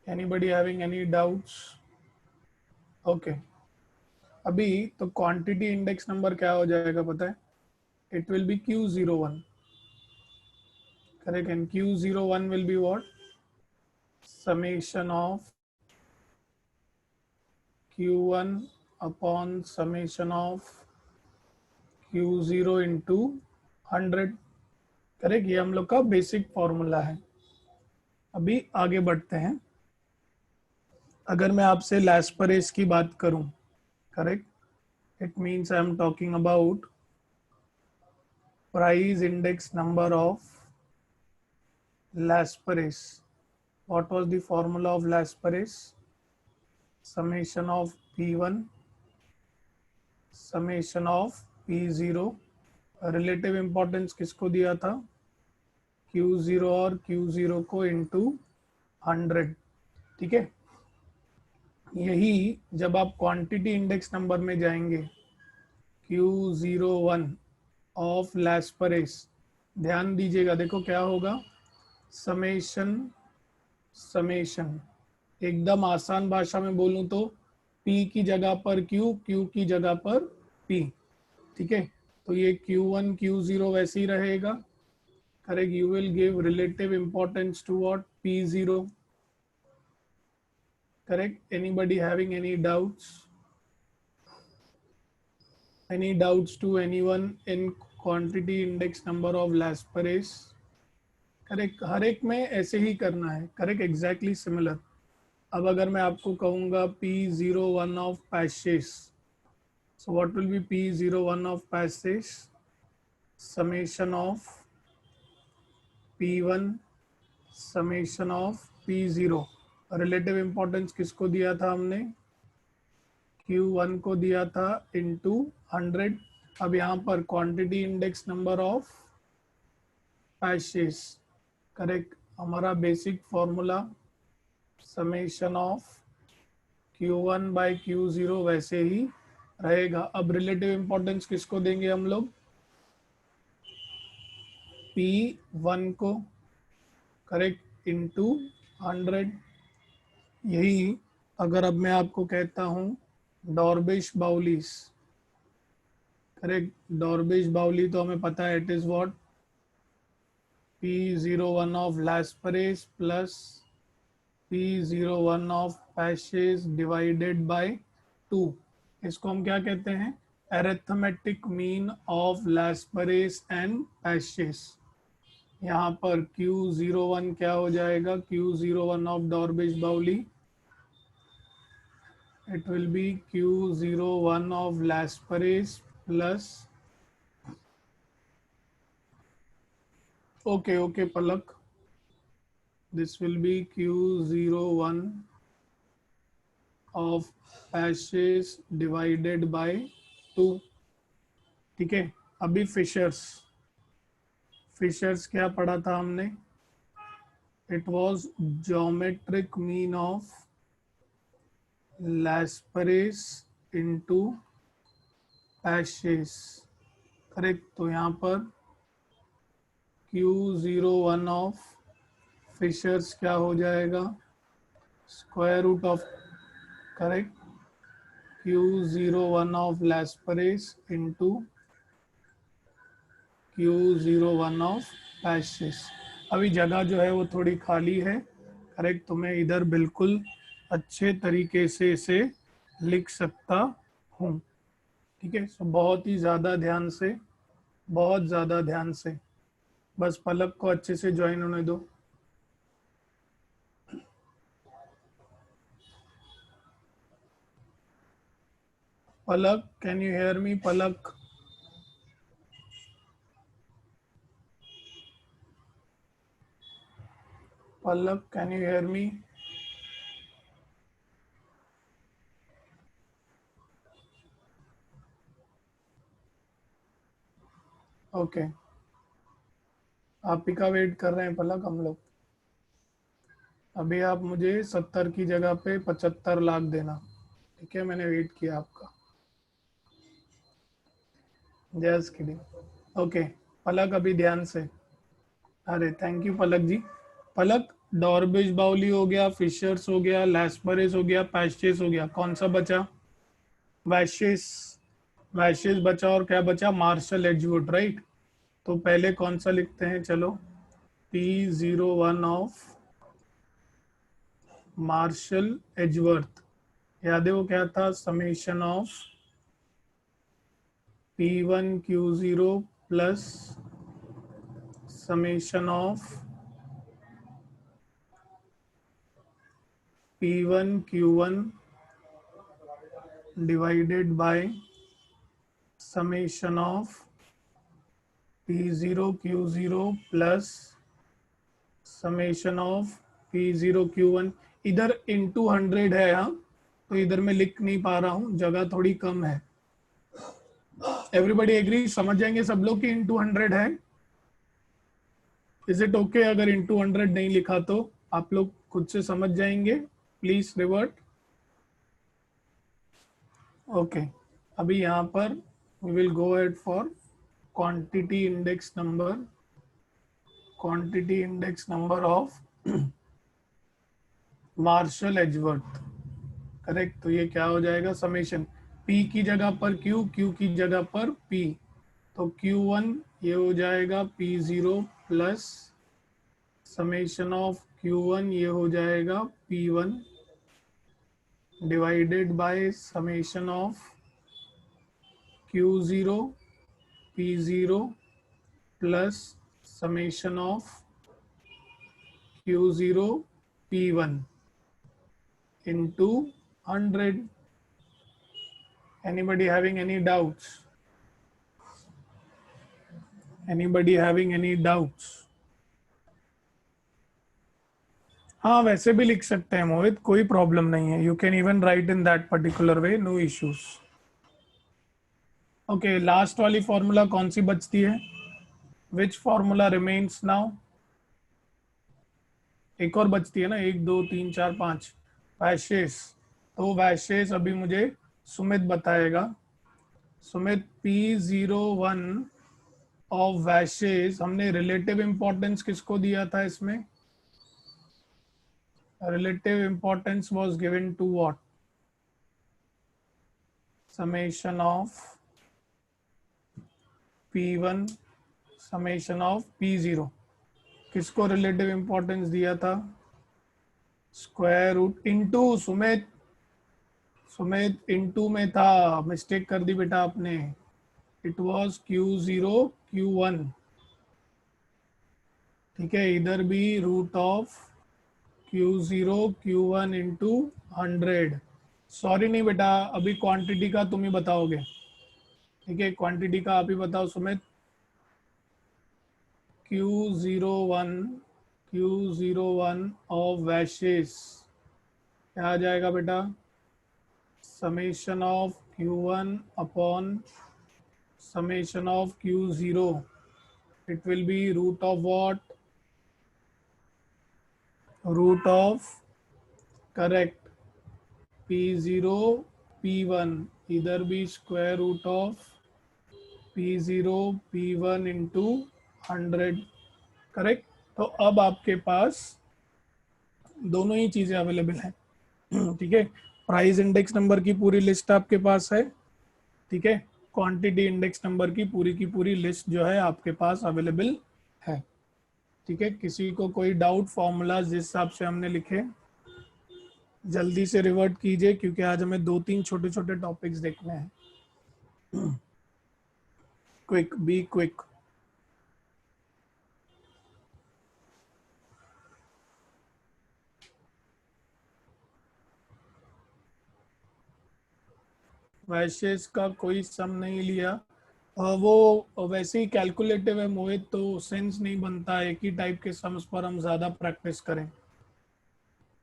Anybody having any doubts? Okay, अभी तो quantity index number क्या हो जाएगा पता है? It will B Q01, correct? And Q01 will be what? Summation of Q1 upon summation of Q0 into 100, correct? ये हम लोग का बेसिक फॉर्मूला है। अभी आगे बढ़ते हैं। अगर मैं आपसे लैस्परेस की बात करूं, correct, it means I am talking about price index number of Lasparis. What was the formula of Lasparis? Summation of P1 summation of P0। Relative importance किसको दिया था? Q0 और Q0 को इंटू 100, ठीक है? यही जब आप क्वांटिटी इंडेक्स नंबर में जाएंगे, Q01 ऑफ लैस्परेस, ध्यान दीजिएगा, देखो क्या होगा, समेशन समेशन, एकदम आसान भाषा में बोलूं तो P की जगह पर Q, Q की जगह पर P, ठीक है? तो ये Q1 Q0 वैसे ही रहेगा, correct? You will give relative importance to what? P0, correct? Anybody having any doubts? Any doubts to anyone in quantity index number of Lasparis? Correct, हर एक में ऐसे ही करना है, करेक्ट? Exactly similar. अब अगर मैं आपको कहूँगा P01 of Paasche's, so what will be P01 of Paasche's? Summation of P1 summation of P0। Relative importance किसको दिया था हमने? Q1 को दिया था इंटू 100। अब यहाँ पर quantity index number of Paasche's, correct? हमारा basic formula summation of Q1 by Q0 वैसे ही रहेगा। अब रिलेटिव इंपॉर्टेंस किसको देंगे हम लोग? P1 को, करेक्ट, इंटू 100। यही अगर अब मैं आपको कहता हूँ डॉर्बिश बाउलीस, करेक्ट? डॉर्बिश बाउली तो हमें पता है it is what? P01 of Laspeyres plus P01 of Paasche's divided by 2। इसको हम क्या कहते हैं? Arithmetic mean of Laspeyres and Paasche's. यहाँ पर Q01 क्या हो जाएगा? Q01 ऑफ डॉर्बिश बाउली, it will be Q01 of Lasparis plus, okay Palak, this will be Q01 of Ashes divided by 2, ठीक है? अभी फिशर्स क्या पढ़ा था हमने? It was geometric mean of Laspeyres into Paasche's, correct? तो यहाँ पर Q01 ऑफ फिशर्स क्या हो जाएगा? Square root of, correct, Q01 of Laspeyres into Q01 of Paasche's. अभी जगह जो है वो थोड़ी खाली है, करेक्ट? तो मैं इधर बिल्कुल अच्छे तरीके से इसे लिख सकता हूँ, ठीक है? सो बहुत ही ज़्यादा ध्यान से, बहुत ज़्यादा ध्यान से, बस पलक को अच्छे से ज्वाइन होने दो। Palak, can you hear me? Palak, Palak, can you hear me? Okay, आप ही का वेट कर रहे हैं पलक हम लोग। अभी आप मुझे 70 की जगह पे 75 लाख देना, ठीक है? मैंने वेट किया आपका। Just kidding. ओके पलक, अभी ध्यान से। अरे थैंक यू पलक जी। पलक, डॉर्बिश बाउली हो गया, फिशर्स हो गया, लैस्परेस हो गया, पैस्चेस हो गया, कौन सा बचा? वैशिस। वैशिस बचा और क्या बचा? Marshall Edgeworth, right. तो पहले कौन सा लिखते हैं, चलो P01 ऑफ मार्शल एजवर्थ। याद है वो क्या था? Summation of P1Q0 plus summation of P1Q1 divided by summation of P0Q0 plus summation of P0Q1। इधर इंटू 100 है, हाँ, तो इधर मैं लिख नहीं पा रहा हूँ, जगह थोड़ी कम है। Everybody agree? समझ जाएंगे सब लोग कि इंटू 100 है? इज इट ओके अगर इंटू 100 नहीं लिखा तो? आप लोग खुद से समझ जाएंगे, प्लीज रिवर्ट। ओके, अभी यहाँ पर we will go at for quantity index number, quantity index number of Marshall Edgeworth, correct. तो ये क्या हो जाएगा? समेशन P की जगह पर Q, Q की जगह पर P, तो Q1 ये हो जाएगा P0 plus summation of Q1 ये हो जाएगा P1 divided by summation of Q0 P0 plus summation of Q0 P1 into 100. Anybody having any doubts? Anybody having any doubts? हाँ, वैसे भी लिख सकते हैं मोहित, कोई प्रॉब्लम नहीं है। You can even write in that particular way, no issues. Okay, last वाली फॉर्मूला कौन सी बचती है? Which formula remains now? एक और बचती है ना, 1 2 3 4 5, वैशेस। तो वैशेस अभी मुझे सुमित बताएगा। सुमित, P01 ऑफ वैशेस, हमने रिलेटिव इंपॉर्टेंस किसको दिया था इसमें? Relative importance was given to what? Summation of P1 summation of P0। किसको रिलेटिव इंपॉर्टेंस दिया था? Square root into. Sumit, Sumit into में था, मिस्टेक कर दी बेटा आपने। इट वाज Q0 Q1, ठीक है। इधर भी root of Q0 Q1 into 100। Sorry नहीं बेटा, अभी क्वांटिटी का तुम ही बताओगे, ठीक है। क्वांटिटी का आप ही बताओ सुमित। Q01 Q01 ऑफ वैशेस क्या आ जाएगा बेटा? Summation of Q1 upon summation of Q0। It will be root of what? Root of, correct, P0 P1। इधर भी square root of P0 P1 into 100, correct. तो अब आपके पास दोनों ही चीजें अवेलेबल हैं, ठीक है। प्राइस इंडेक्स नंबर की पूरी लिस्ट आपके पास है, ठीक है। क्वांटिटी इंडेक्स नंबर की पूरी लिस्ट जो है आपके पास अवेलेबल है, ठीक है। किसी को कोई डाउट? फॉर्मूला जिस हिसाब से हमने लिखे जल्दी से रिवर्ट कीजिए, क्योंकि आज हमें 2 3 छोटे छोटे टॉपिक्स देखने हैं। Quick, be quick. वैशेस का कोई सम नहीं लिया, वो वैसे ही कैलकुलेटिव है मोहित, तो सेंस नहीं बनता एक ही टाइप के सम्स पर हम ज्यादा प्रैक्टिस करें।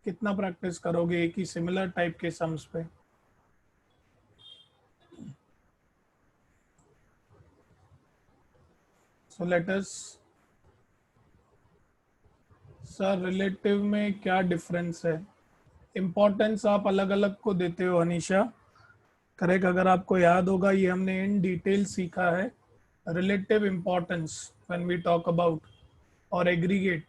कितना प्रैक्टिस करोगे एक ही सिमिलर टाइप के सम्स पे? सो लेट अस, सर रिलेटिव में क्या डिफरेंस है? इंपॉर्टेंस आप अलग अलग को देते हो अनीशा, करेक्ट। अगर आपको याद होगा ये हमने इन डिटेल सीखा है, relative importance when we talk about, और एग्रीगेट।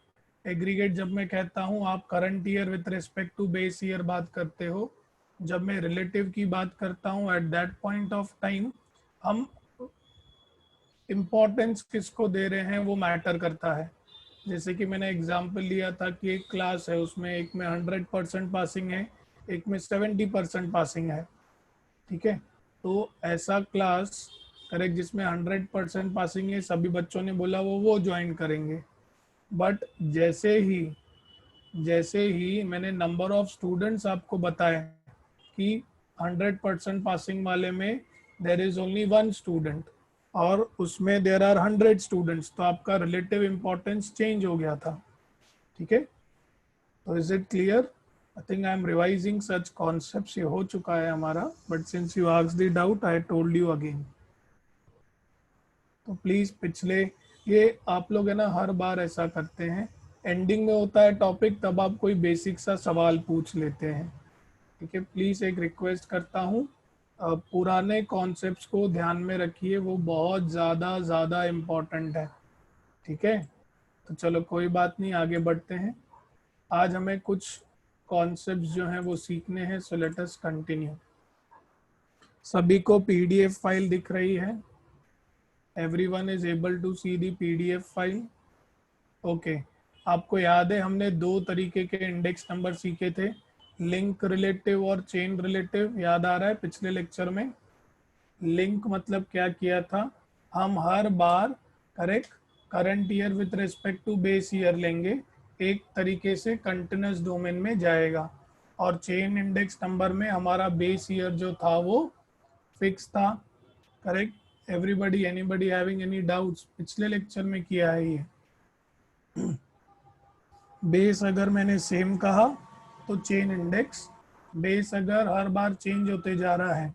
एग्रीगेट जब मैं कहता हूँ, आप current year with respect to base year बात करते हो। जब मैं रिलेटिव की बात करता हूँ, at that point of time हम इम्पोर्टेंस किसको दे रहे हैं वो मैटर करता है। जैसे कि मैंने एग्जांपल लिया था कि एक क्लास है, उसमें एक में 100% पासिंग है, एक में 70% पासिंग है। ठीक है, तो ऐसा क्लास करेक्ट जिसमें 100% पासिंग है, सभी बच्चों ने बोला वो ज्वाइन करेंगे। बट जैसे ही मैंने नंबर ऑफ स्टूडेंट्स आपको बताए कि 100% पासिंग वाले में there is only one student और उसमें देर आर 100 स्टूडेंट्स, तो आपका रिलेटिव इंपॉर्टेंस चेंज हो गया था। ठीक है, तो is it clear? I think I am revising such concepts, ये हो चुका है हमारा, but since you asked the doubt I told you again. तो प्लीज पिछले, ये आप लोग है ना हर बार ऐसा करते हैं, एंडिंग में होता है टॉपिक तब आप कोई बेसिक सा सवाल पूछ लेते हैं। ठीक है, प्लीज एक रिक्वेस्ट करता हूँ, पुराने कॉन्सेप्ट्स को ध्यान में रखिए, वो बहुत ज़्यादा ज़्यादा इम्पोर्टेंट है। ठीक है, तो चलो कोई बात नहीं, आगे बढ़ते हैं। आज हमें कुछ कॉन्सेप्ट्स जो हैं वो सीखने हैं, सो लेट अस कंटिन्यू। सभी को पीडीएफ फाइल दिख रही है? Everyone is able to see the PDF file? Okay, आपको याद है हमने दो तरीके के इंडेक्स नंबर सीखे थे, लिंक रिलेटिव और चेन रिलेटिव, याद आ रहा है पिछले लेक्चर में? लिंक मतलब क्या किया था, हम हर बार correct current year with respect to base year लेंगे, एक तरीके से कंटिन्यूस डोमेन में जाएगा। और चेन इंडेक्स नंबर में हमारा बेस ईयर जो था वो फिक्स था। Correct, everybody anybody having any doubts? पिछले लेक्चर में किया है ये। बेस अगर मैंने सेम कहा तो चेन इंडेक्स, बेस अगर हर बार चेंज होते जा रहा है,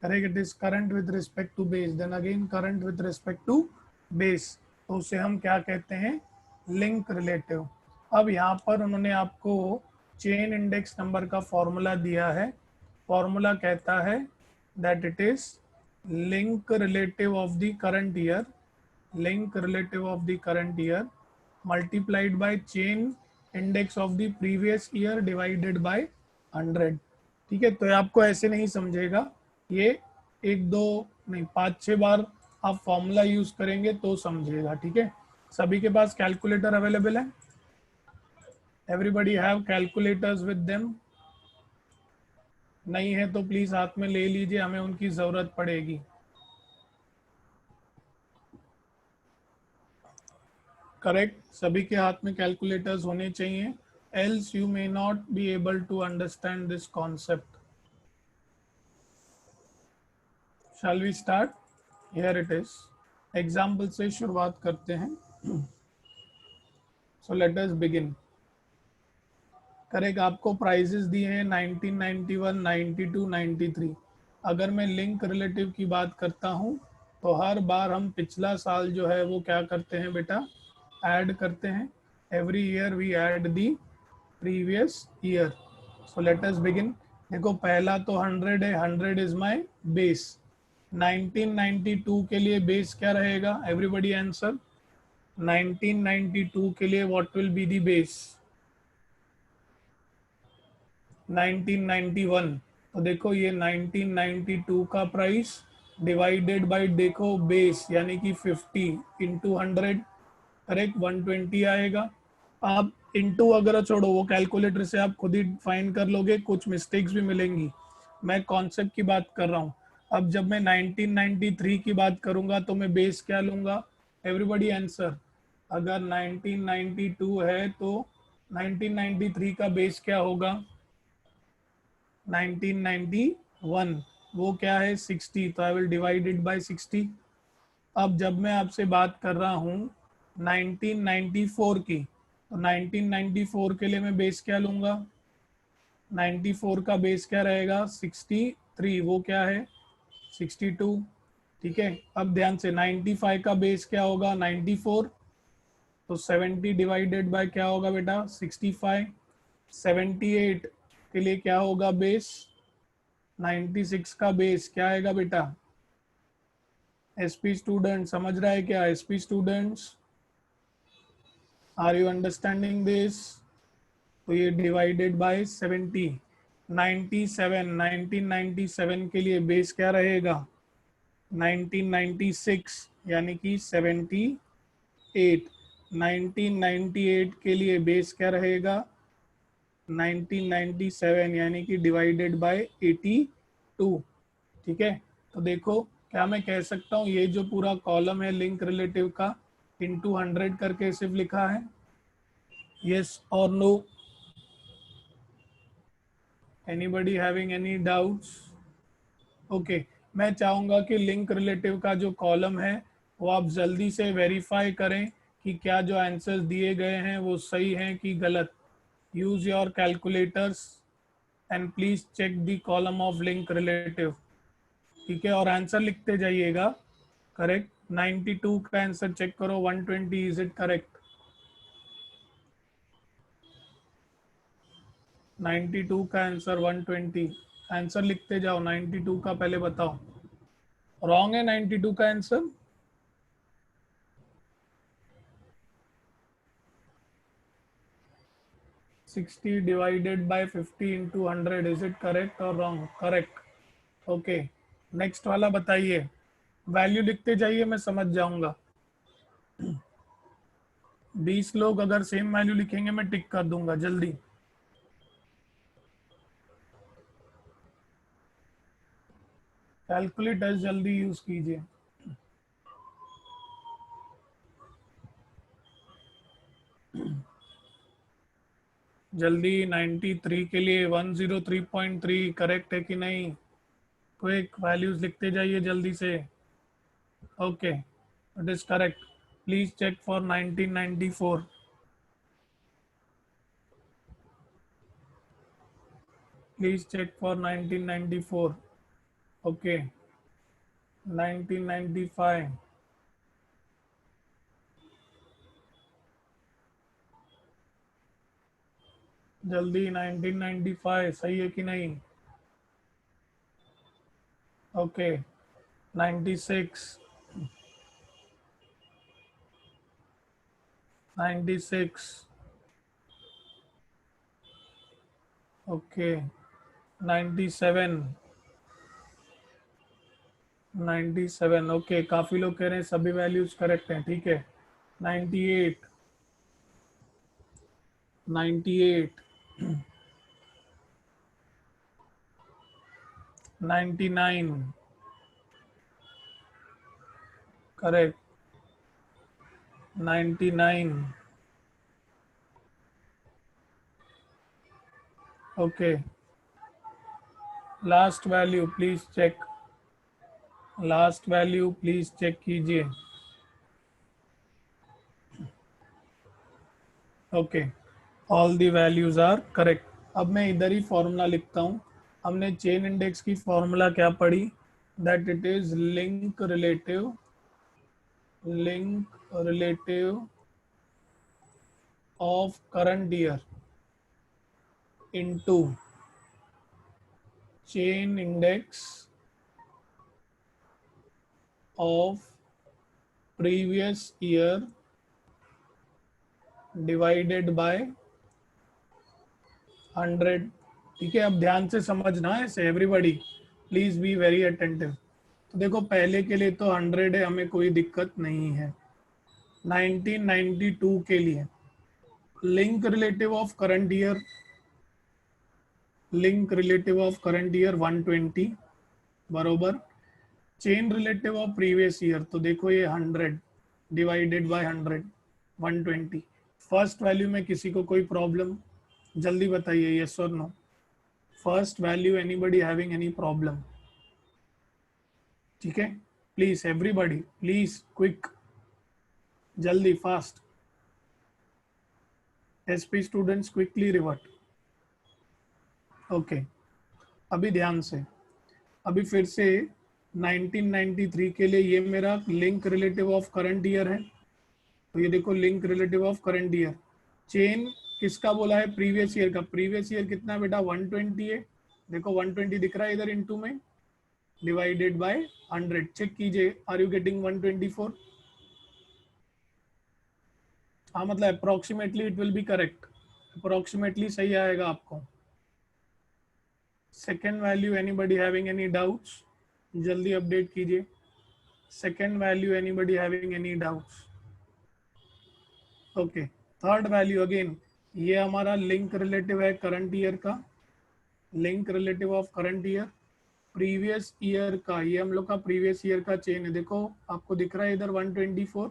correct, it is current with respect to base, then again current with respect to base, तो उसे हम क्या कहते हैं, लिंक रिलेटिव। अब यहाँ पर उन्होंने आपको चेन इंडेक्स नंबर का फॉर्मूला दिया है। फॉर्मूला कहता है that it is link relative of the current year, link relative of the current year multiplied by chain index of the previous year divided by 100। ठीक है, तो ये आपको ऐसे नहीं समझेगा, ये एक दो नहीं 5-6 बार आप फॉर्मूला यूज करेंगे तो समझेगा। ठीक है, सभी के पास कैलकुलेटर अवेलेबल है? Everybody have calculators with them? नहीं है तो प्लीज हाथ में ले लीजिए, हमें उनकी जरूरत पड़ेगी। करेक्ट, सभी के हाथ में कैलकुलेटर्स होने चाहिए, else you may not be able to understand this concept. Shall we start? Here it is, example से शुरुआत करते हैं। So let us begin. Correct, आपको प्राइजेस दिए हैं 1991, 92, 93। अगर मैं लिंक रिलेटिव की बात करता हूँ तो हर बार हम पिछला साल जो है वो क्या करते हैं बेटा, ऐड करते हैं। Every year we add the previous year. So let us begin. देखो पहला तो 100 है, 100 इज माय बेस। 1992 के लिए बेस क्या रहेगा, एवरीबडी आंसर। 1992 के लिए what will be the base? 1991। तो देखो ये 1992 का प्राइस डिवाइडेड बाय देखो बेस यानी कि 50 इंटू 100, करेक्ट 120 आएगा। आप इंटू अगर छोड़ो, वो कैलकुलेटर से आप खुद ही फाइंड कर लोगे, कुछ मिस्टेक्स भी मिलेंगी, मैं कॉन्सेप्ट की बात कर रहा हूँ। अब जब मैं 1993 की बात करूंगा तो मैं बेस क्या लूंगा, एवरीबडी आंसर। अगर 1992 है तो 1993 का बेस क्या होगा, 1991, वो क्या है 60, तो I will divide it by 60। अब जब मैं आपसे बात कर रहा हूँ 1994 की, तो 1994 के लिए मैं बेस क्या लूंगा, 94 का बेस क्या रहेगा 63, वो क्या है 62। ठीक है, अब ध्यान से 95 का बेस क्या होगा 94, तो 70 डिवाइडेड बाय क्या होगा बेटा 65। 78 के लिए क्या होगा बेस, 96 का बेस क्या आएगा बेटा, एसपी स्टूडेंट समझ रहा है क्या, SP students? Are you understanding this? तो ये डिवाइडेड बाय 70, 97, 1997 के लिए बेस क्या रहेगा? 1996 यानी कि 78। 1998 के लिए बेस क्या रहेगा? 1997 यानी कि डिवाइडेड बाय 82। ठीक है, तो देखो क्या मैं कह सकता हूँ, ये जो पूरा कॉलम है लिंक रिलेटिव का इनटू 100 करके सिर्फ लिखा है। यस और no? Anybody having any doubts? Okay, मैं चाहूंगा कि लिंक रिलेटिव का जो कॉलम है वो आप जल्दी से वेरीफाई करें कि क्या जो आंसर्स दिए गए हैं वो सही हैं कि गलत। Use your calculators and please check the column of link relative. ठीक है, और आंसर लिखते जाइएगा। करेक्ट, 92 का आंसर चेक करो, 120 इज इट करेक्ट? 92 का आंसर 120, आंसर लिखते जाओ। 92 का पहले बताओ, रॉन्ग है 92 का answer? 60 divided by 50 into 100, is it correct or wrong? Correct. Okay, next वाला बताइए। वैल्यू लिखते जाइए, मैं समझ जाऊंगा। 20 लोग अगर सेम वैल्यू लिखेंगे मैं टिक कर दूंगा जल्दी। कैलकुलेटर जल्दी यूज कीजिए। जल्दी, 93 के लिए 103.3 करेक्ट है कि नहीं? क्विक, वैल्यूज लिखते जाइए जल्दी से। Okay, it is correct. Please check for 1994। Please check for 1994। Okay, 1995। जल्दी, 1995 सही है कि नहीं? ओके, 96। 96। ओके, 97। 97। ओके, काफी लोग कह रहे हैं सभी वैल्यूज करेक्ट हैं, ठीक है। 98। 98। 99 correct. 99। Okay, last value please check. Last value please check कीजिए। Okay, all the values are correct. अब मैं इधर ही फॉर्मूला लिखता हूँ। हमने चेन इंडेक्स की फॉर्मूला क्या पढ़ी? That it is link relative of current year into chain index of previous year divided by 100। ठीक है, अब ध्यान से समझना है ऐसे, everybody please be very attentive. तो देखो पहले के लिए तो 100 है, हमें कोई दिक्कत नहीं है। 1992 के लिए link relative of current year, link relative of current year 120 बरोबर। Chain relative of previous year, तो देखो ये 100 डिवाइडेड बाय 100, 120। फर्स्ट वैल्यू में किसी को कोई प्रॉब्लम? जल्दी बताइए, यस और no. First value, anybody having any problem? ठीक है, प्लीज एवरीबॉडी प्लीज क्विक, जल्दी fast. SP students quickly revert. Okay, अभी ध्यान से, अभी फिर से 1993 के लिए ये मेरा link relative of current year है। तो ये देखो link relative of current year. Chain किसका बोला है? प्रीवियस ईयर का। प्रीवियस ईयर कितना है बेटा? 120 है। देखो 120 दिख रहा है इधर इनटू में, डिवाइडेड बाय 100। चेक कीजिए, आर यू गेटिंग 124? हाँ मतलब approximately it will B correct, approximately सही आएगा आपको। Second value anybody having any doubts, जल्दी अपडेट कीजिए। Second value anybody having any doubts? Okay. Third value again, ये हमारा लिंक रिलेटिव है करंट ईयर का, link relative of current year. Previous year का, ये हम लोग का प्रीवियस ईयर का चेन है, देखो आपको दिख रहा है इधर 124,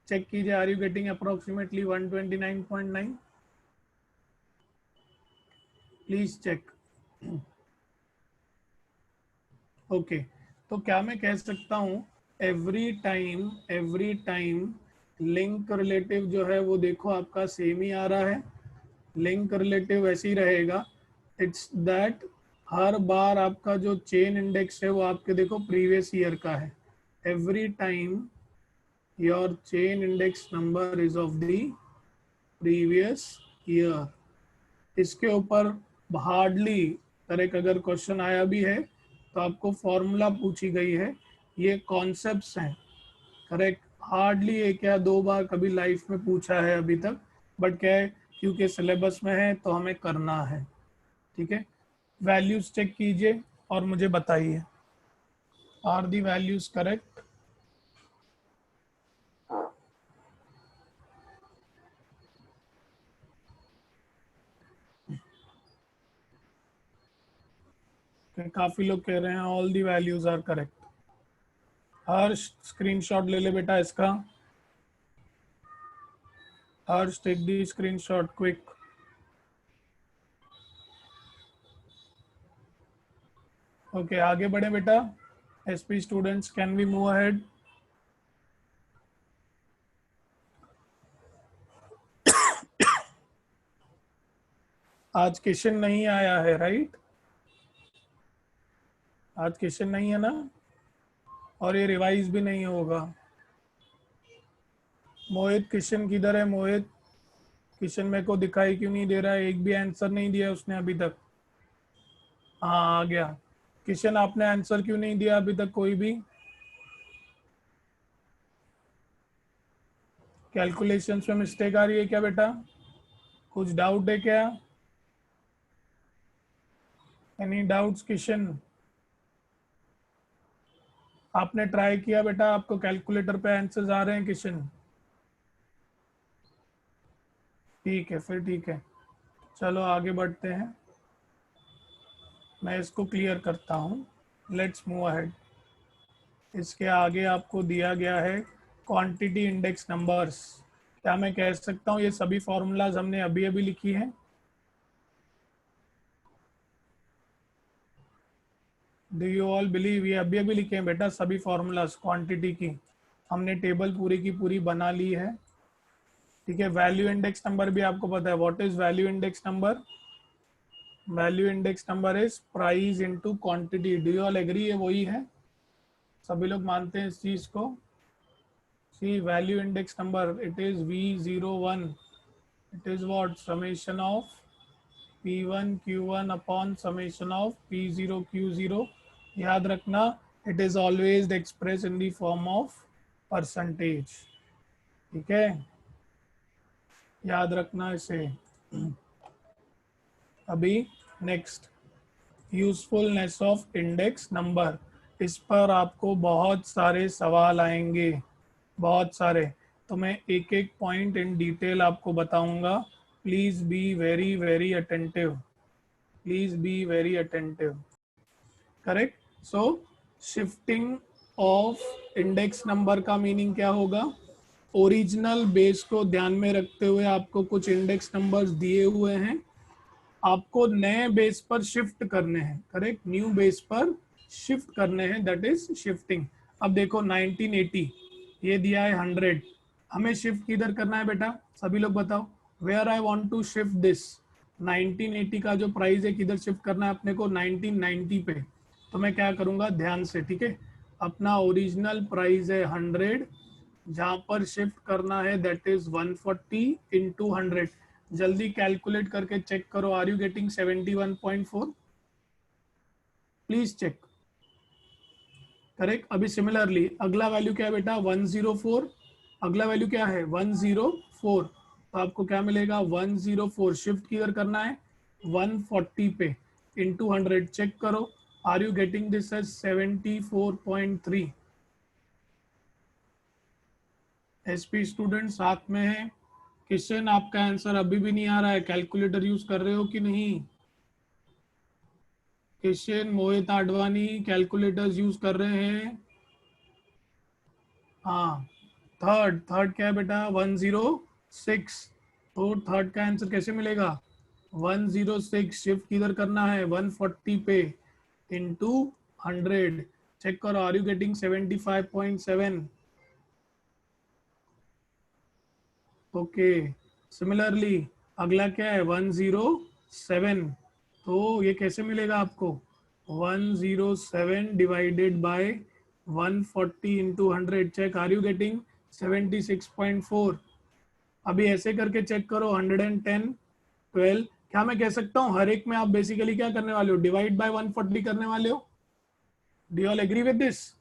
चेक कीजिए are you getting approximately 129.9, please check. Okay तो क्या मैं कह सकता हूँ, एवरी टाइम लिंक रिलेटिव जो है वो देखो आपका सेम ही आ रहा है, लिंक रिलेटिव ऐसे ही रहेगा। इट्स दैट हर बार आपका जो चेन इंडेक्स है वो आपके देखो प्रीवियस ईयर का है। Every time your chain index number is of the previous year. इसके ऊपर हार्डली करेक्ट अगर क्वेश्चन आया भी है तो आपको फॉर्मूला पूछी गई है, ये कॉन्सेप्ट्स हैं करेक्ट। हार्डली एक या दो बार कभी लाइफ में पूछा है अभी तक, बट क्या है क्योंकि सिलेबस में है तो हमें करना है, ठीक है। वैल्यूज चेक कीजिए और मुझे बताइए, आर दी वैल्यूज करेक्ट? काफी लोग कह रहे हैं all the values are correct. Harsh screenshot ले ले बेटा इसका, Harsh take the screenshot quick. Okay आगे बढ़े बेटा, SP students can we move ahead? आज क्वेश्चन नहीं आया है राइट, आज क्वेश्चन नहीं है ना, और ये रिवाइज भी नहीं होगा। मोहित क्वेश्चन किधर है मोहित? क्वेश्चन मेरे को दिखाई क्यों नहीं दे रहा है, एक भी आंसर नहीं दिया उसने अभी तक। हाँ आ गया। क्वेश्चन आपने आंसर क्यों नहीं दिया अभी तक कोई भी? कैलकुलेशंस में मिस्टेक आ रही है क्या बेटा? कुछ डाउट है क्या? Any doubts question? आपने ट्राई किया बेटा, आपको कैलकुलेटर पे आंसर्स आ रहे हैं क्वेश्चन? ठीक है फिर ठीक है, चलो आगे बढ़ते हैं, मैं इसको क्लियर करता हूँ। Let's move ahead. इसके आगे आपको दिया गया है क्वांटिटी इंडेक्स नंबर्स। क्या मैं कह सकता हूँ ये सभी फॉर्मूलाज हमने अभी अभी लिखी हैं? डू यू ऑल बिलीव ये अभी अभी लिखे हैं बेटा सभी फॉर्मूलाज क्वांटिटी की, हमने टेबल पूरी की पूरी बना ली है, ठीक है। वैल्यू इंडेक्स नंबर भी आपको पता है, what is value index number? Value index number is price into quantity, do you all agree ये वही है? सभी लोग मानते हैं इस चीज को? C value index number it is V01, it is what summation of P1 Q1 upon summation of P0 Q0। याद रखना it is always expressed in the form of percentage, ठीक है, याद रखना इसे। अभी next, usefulness of index number, इस पर आपको बहुत सारे सवाल आएंगे, बहुत सारे, तो मैं एक एक पॉइंट इन डिटेल आपको बताऊंगा। Please be very very attentive, please be very attentive, correct. So shifting of index number का मीनिंग क्या होगा? ओरिजिनल बेस को ध्यान में रखते हुए आपको कुछ इंडेक्स नंबर्स दिए हुए हैं, आपको नए बेस पर शिफ्ट करने हैं, करेक्ट, न्यू बेस पर शिफ्ट करने हैं, दैट इज शिफ्टिंग। अब देखो 1980 ये दिया है 100, हमें शिफ्ट किधर करना है बेटा? सभी लोग बताओ, where I want to shift this. 1980 का जो प्राइस है किधर शिफ्ट करना है अपने को? 1990 पे। तो मैं क्या करूंगा ध्यान से, ठीक है, अपना ओरिजिनल प्राइस है 100, जहां पर शिफ्ट करना है दैट इज 140 इंटू 100। जल्दी कैलकुलेट करके चेक करो, are you getting 71.4? Please check, correct. अभी सिमिलरली अगला वैल्यू क्या है बेटा? 104, अगला वैल्यू क्या है? 104, 104, तो आपको क्या मिलेगा 104। शिफ्ट किधर करना है 140 पे इंटू 100, चेक करो are you getting this as 74.3। SP student साथ में है। किशन आपका आंसर अभी भी नहीं आ रहा है, कैलकुलेटर यूज कर रहे हो कि नहीं? किशन मोहित आडवाणी कैलकुलेटर्स यूज कर रहे हैं? हाँ। थर्ड थर्ड क्या है बेटा 106, तो थर्ड का आंसर कैसे मिलेगा 106। शिफ्ट किधर करना है 140 पे इंटू 100, चेक करो are you getting 75.7। Okay, similarly अगला क्या है 107, तो ये कैसे मिलेगा आपको 107 divided by 140 into 100, check are you getting 76.4। अभी ऐसे करके चेक करो 110, 12, क्या मैं कह सकता हूँ हर एक में आप बेसिकली क्या करने वाले हो डिवाइड बाय 140 करने वाले हो? Do you all agree with this?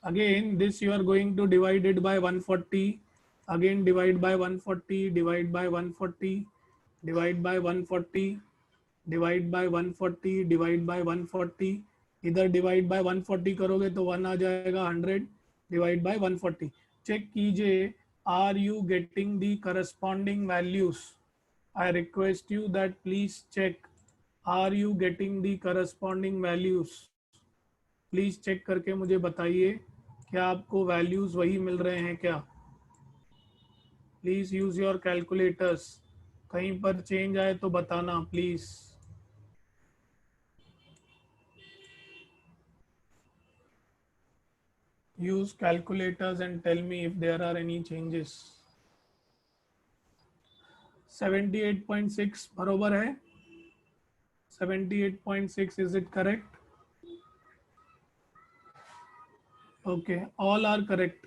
Again, this you are going to divide it by 140. Again, divide by 140, divide by 140, divide by 140, divide by 140, divide by 140. इधर डिवाइड बाय 140 करोगे तो 1 आ जाएगा 100 डिवाइड बाय 140। चेक कीजिए are you getting the corresponding values. I request you that please check are you getting the corresponding values. Please check करके मुझे बताइए क्या आपको वैल्यूज वही मिल रहे हैं क्या? प्लीज यूज योर कैलकुलेटर्स, कहीं पर चेंज आए तो बताना please. Use calculators and tell me if there are any changes. 78.6 बरोबर है? 78.6 is it correct? Okay, all are correct,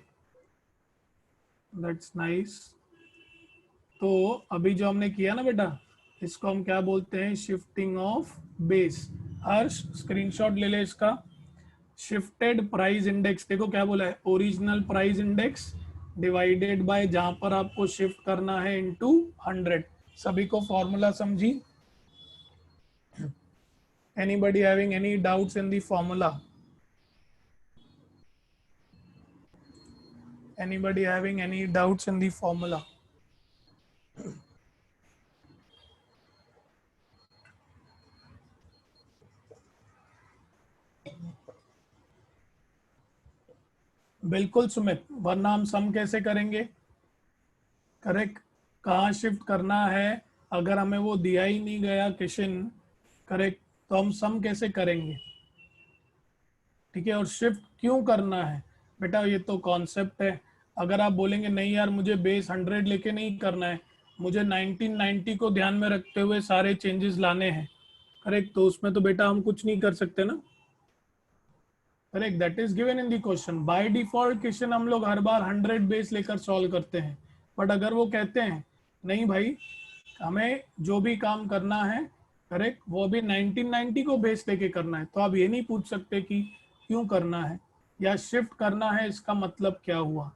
that's nice. तो अभी जो हमने किया ना बेटा, इसको हम क्या बोलते हैं shifting of base. Harsh screenshot ले ले इसका। शिफ्टेड प्राइस इंडेक्स, देखो क्या बोला है original price index divided by जहां पर आपको शिफ्ट करना है इनटू 100। सभी को फॉर्मूला समझी? Anybody having any doubts in the formula? Anybody having any doubts in the formula? बिल्कुल सुमित, वरना हम सम कैसे करेंगे? करेक्ट, कहाँ शिफ्ट करना है अगर हमें वो दिया ही नहीं गया किशन, करेक्ट, तो हम सम कैसे करेंगे? ठीक है, और शिफ्ट क्यों करना है बेटा, ये तो कॉन्सेप्ट है। अगर आप बोलेंगे नहीं यार मुझे बेस 100 लेके नहीं करना है, मुझे 1990 को ध्यान में रखते हुए सारे चेंजेस लाने हैं, करेक्ट, तो उसमें तो बेटा हम कुछ नहीं कर सकते ना। Correct, that is given in the question. By default question हम लोग हर बार 100 बेस लेकर सॉल्व करते हैं, बट अगर वो कहते हैं नहीं भाई हमें जो भी काम करना है, करेक्ट, वो अभी 1990 को बेस लेके करना है, तो आप ये नहीं पूछ सकते कि क्यों करना है या शिफ्ट करना है इसका मतलब क्या हुआ।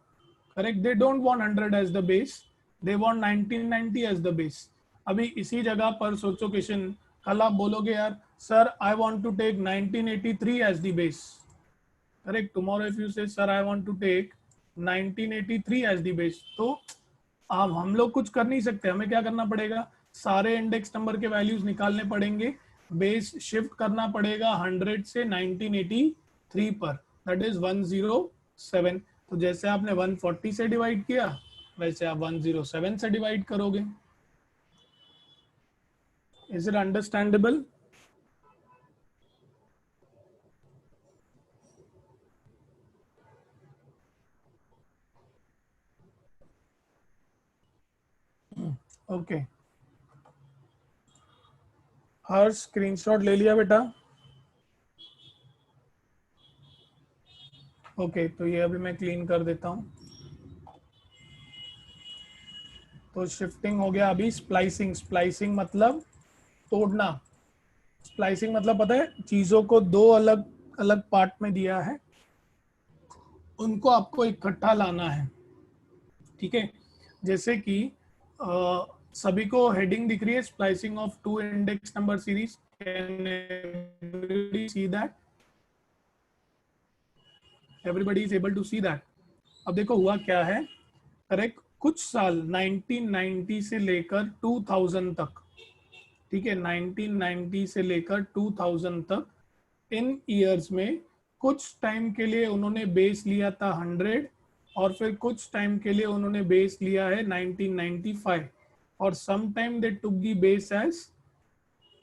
Correct, they don't want 100 as the base, they want 1990 as the base. अभी इसी जगह पर सोचो क्वेश्चन, कल आप बोलोगे यार sir I want to take 1983 as the base, correct, tomorrow if you say sir I want to take 1983 as the base, तो अब हम लोग कुछ कर नहीं सकते, हमें क्या करना पड़ेगा सारे इंडेक्स नंबर के वैल्यूज निकालने पड़ेंगे, बेस शिफ्ट करना पड़ेगा 100 से 1983 पर, दैट इज 107। तो जैसे आपने 140 से डिवाइड किया वैसे आप 107 से डिवाइड करोगे। Is it understandable? Okay, her screenshot ले लिया बेटा? ओके, तो ये अभी मैं क्लीन कर देता हूँ। तो शिफ्टिंग हो गया। अभी स्प्लाइसिंग, स्प्लाइसिंग मतलब तोड़ना। स्प्लाइसिंग मतलब पता है चीजों को दो अलग अलग पार्ट में दिया है, उनको आपको इकट्ठा लाना है, ठीक है। जैसे कि सभी को हेडिंग दिख रही है, splicing of two index number series, can everybody see that? Everybody is able to see that? अब देखो हुआ क्या है, करेक्ट, कुछ साल 1990 से लेकर 2000 तक, ठीक है, 1990 से लेकर 2000 तक, इन ईयर्स में कुछ टाइम के लिए उन्होंने बेस लिया था 100, और फिर कुछ टाइम के लिए उन्होंने बेस लिया है 1995, और some time they took the base as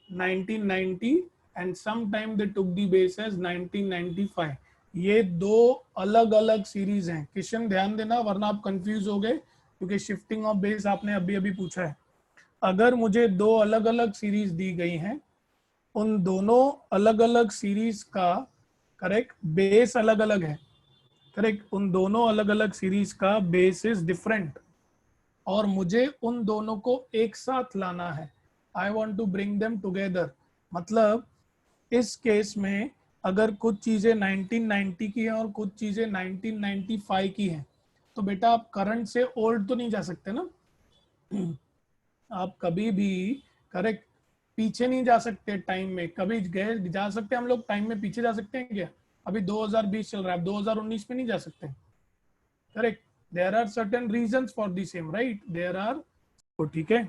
1990 and some time they took the base as 1995। ये दो अलग अलग सीरीज हैं। क्वेश्चन ध्यान देना वरना आप कंफ्यूज हो गए, क्योंकि शिफ्टिंग ऑफ बेस आपने अभी अभी पूछा है। अगर मुझे दो अलग अलग सीरीज दी गई हैं, उन दोनों अलग अलग सीरीज का, करेक्ट, बेस अलग अलग है, करेक्ट, उन दोनों अलग अलग सीरीज का बेस इज डिफरेंट, और मुझे उन दोनों को एक साथ लाना है। I want to bring them together. मतलब इस केस में अगर कुछ चीजें 1990 की हैं और कुछ चीजें 1995 की हैं, तो बेटा आप करंट से ओल्ड तो नहीं जा सकते ना। आप कभी भी, करेक्ट, पीछे नहीं जा सकते टाइम में, कभी गए जा सकते हम लोग टाइम में पीछे जा सकते हैं क्या? अभी 2020 चल रहा है, 2019 में नहीं जा सकते, correct. There are certain reasons for the same, right, there are, तो ठीक है।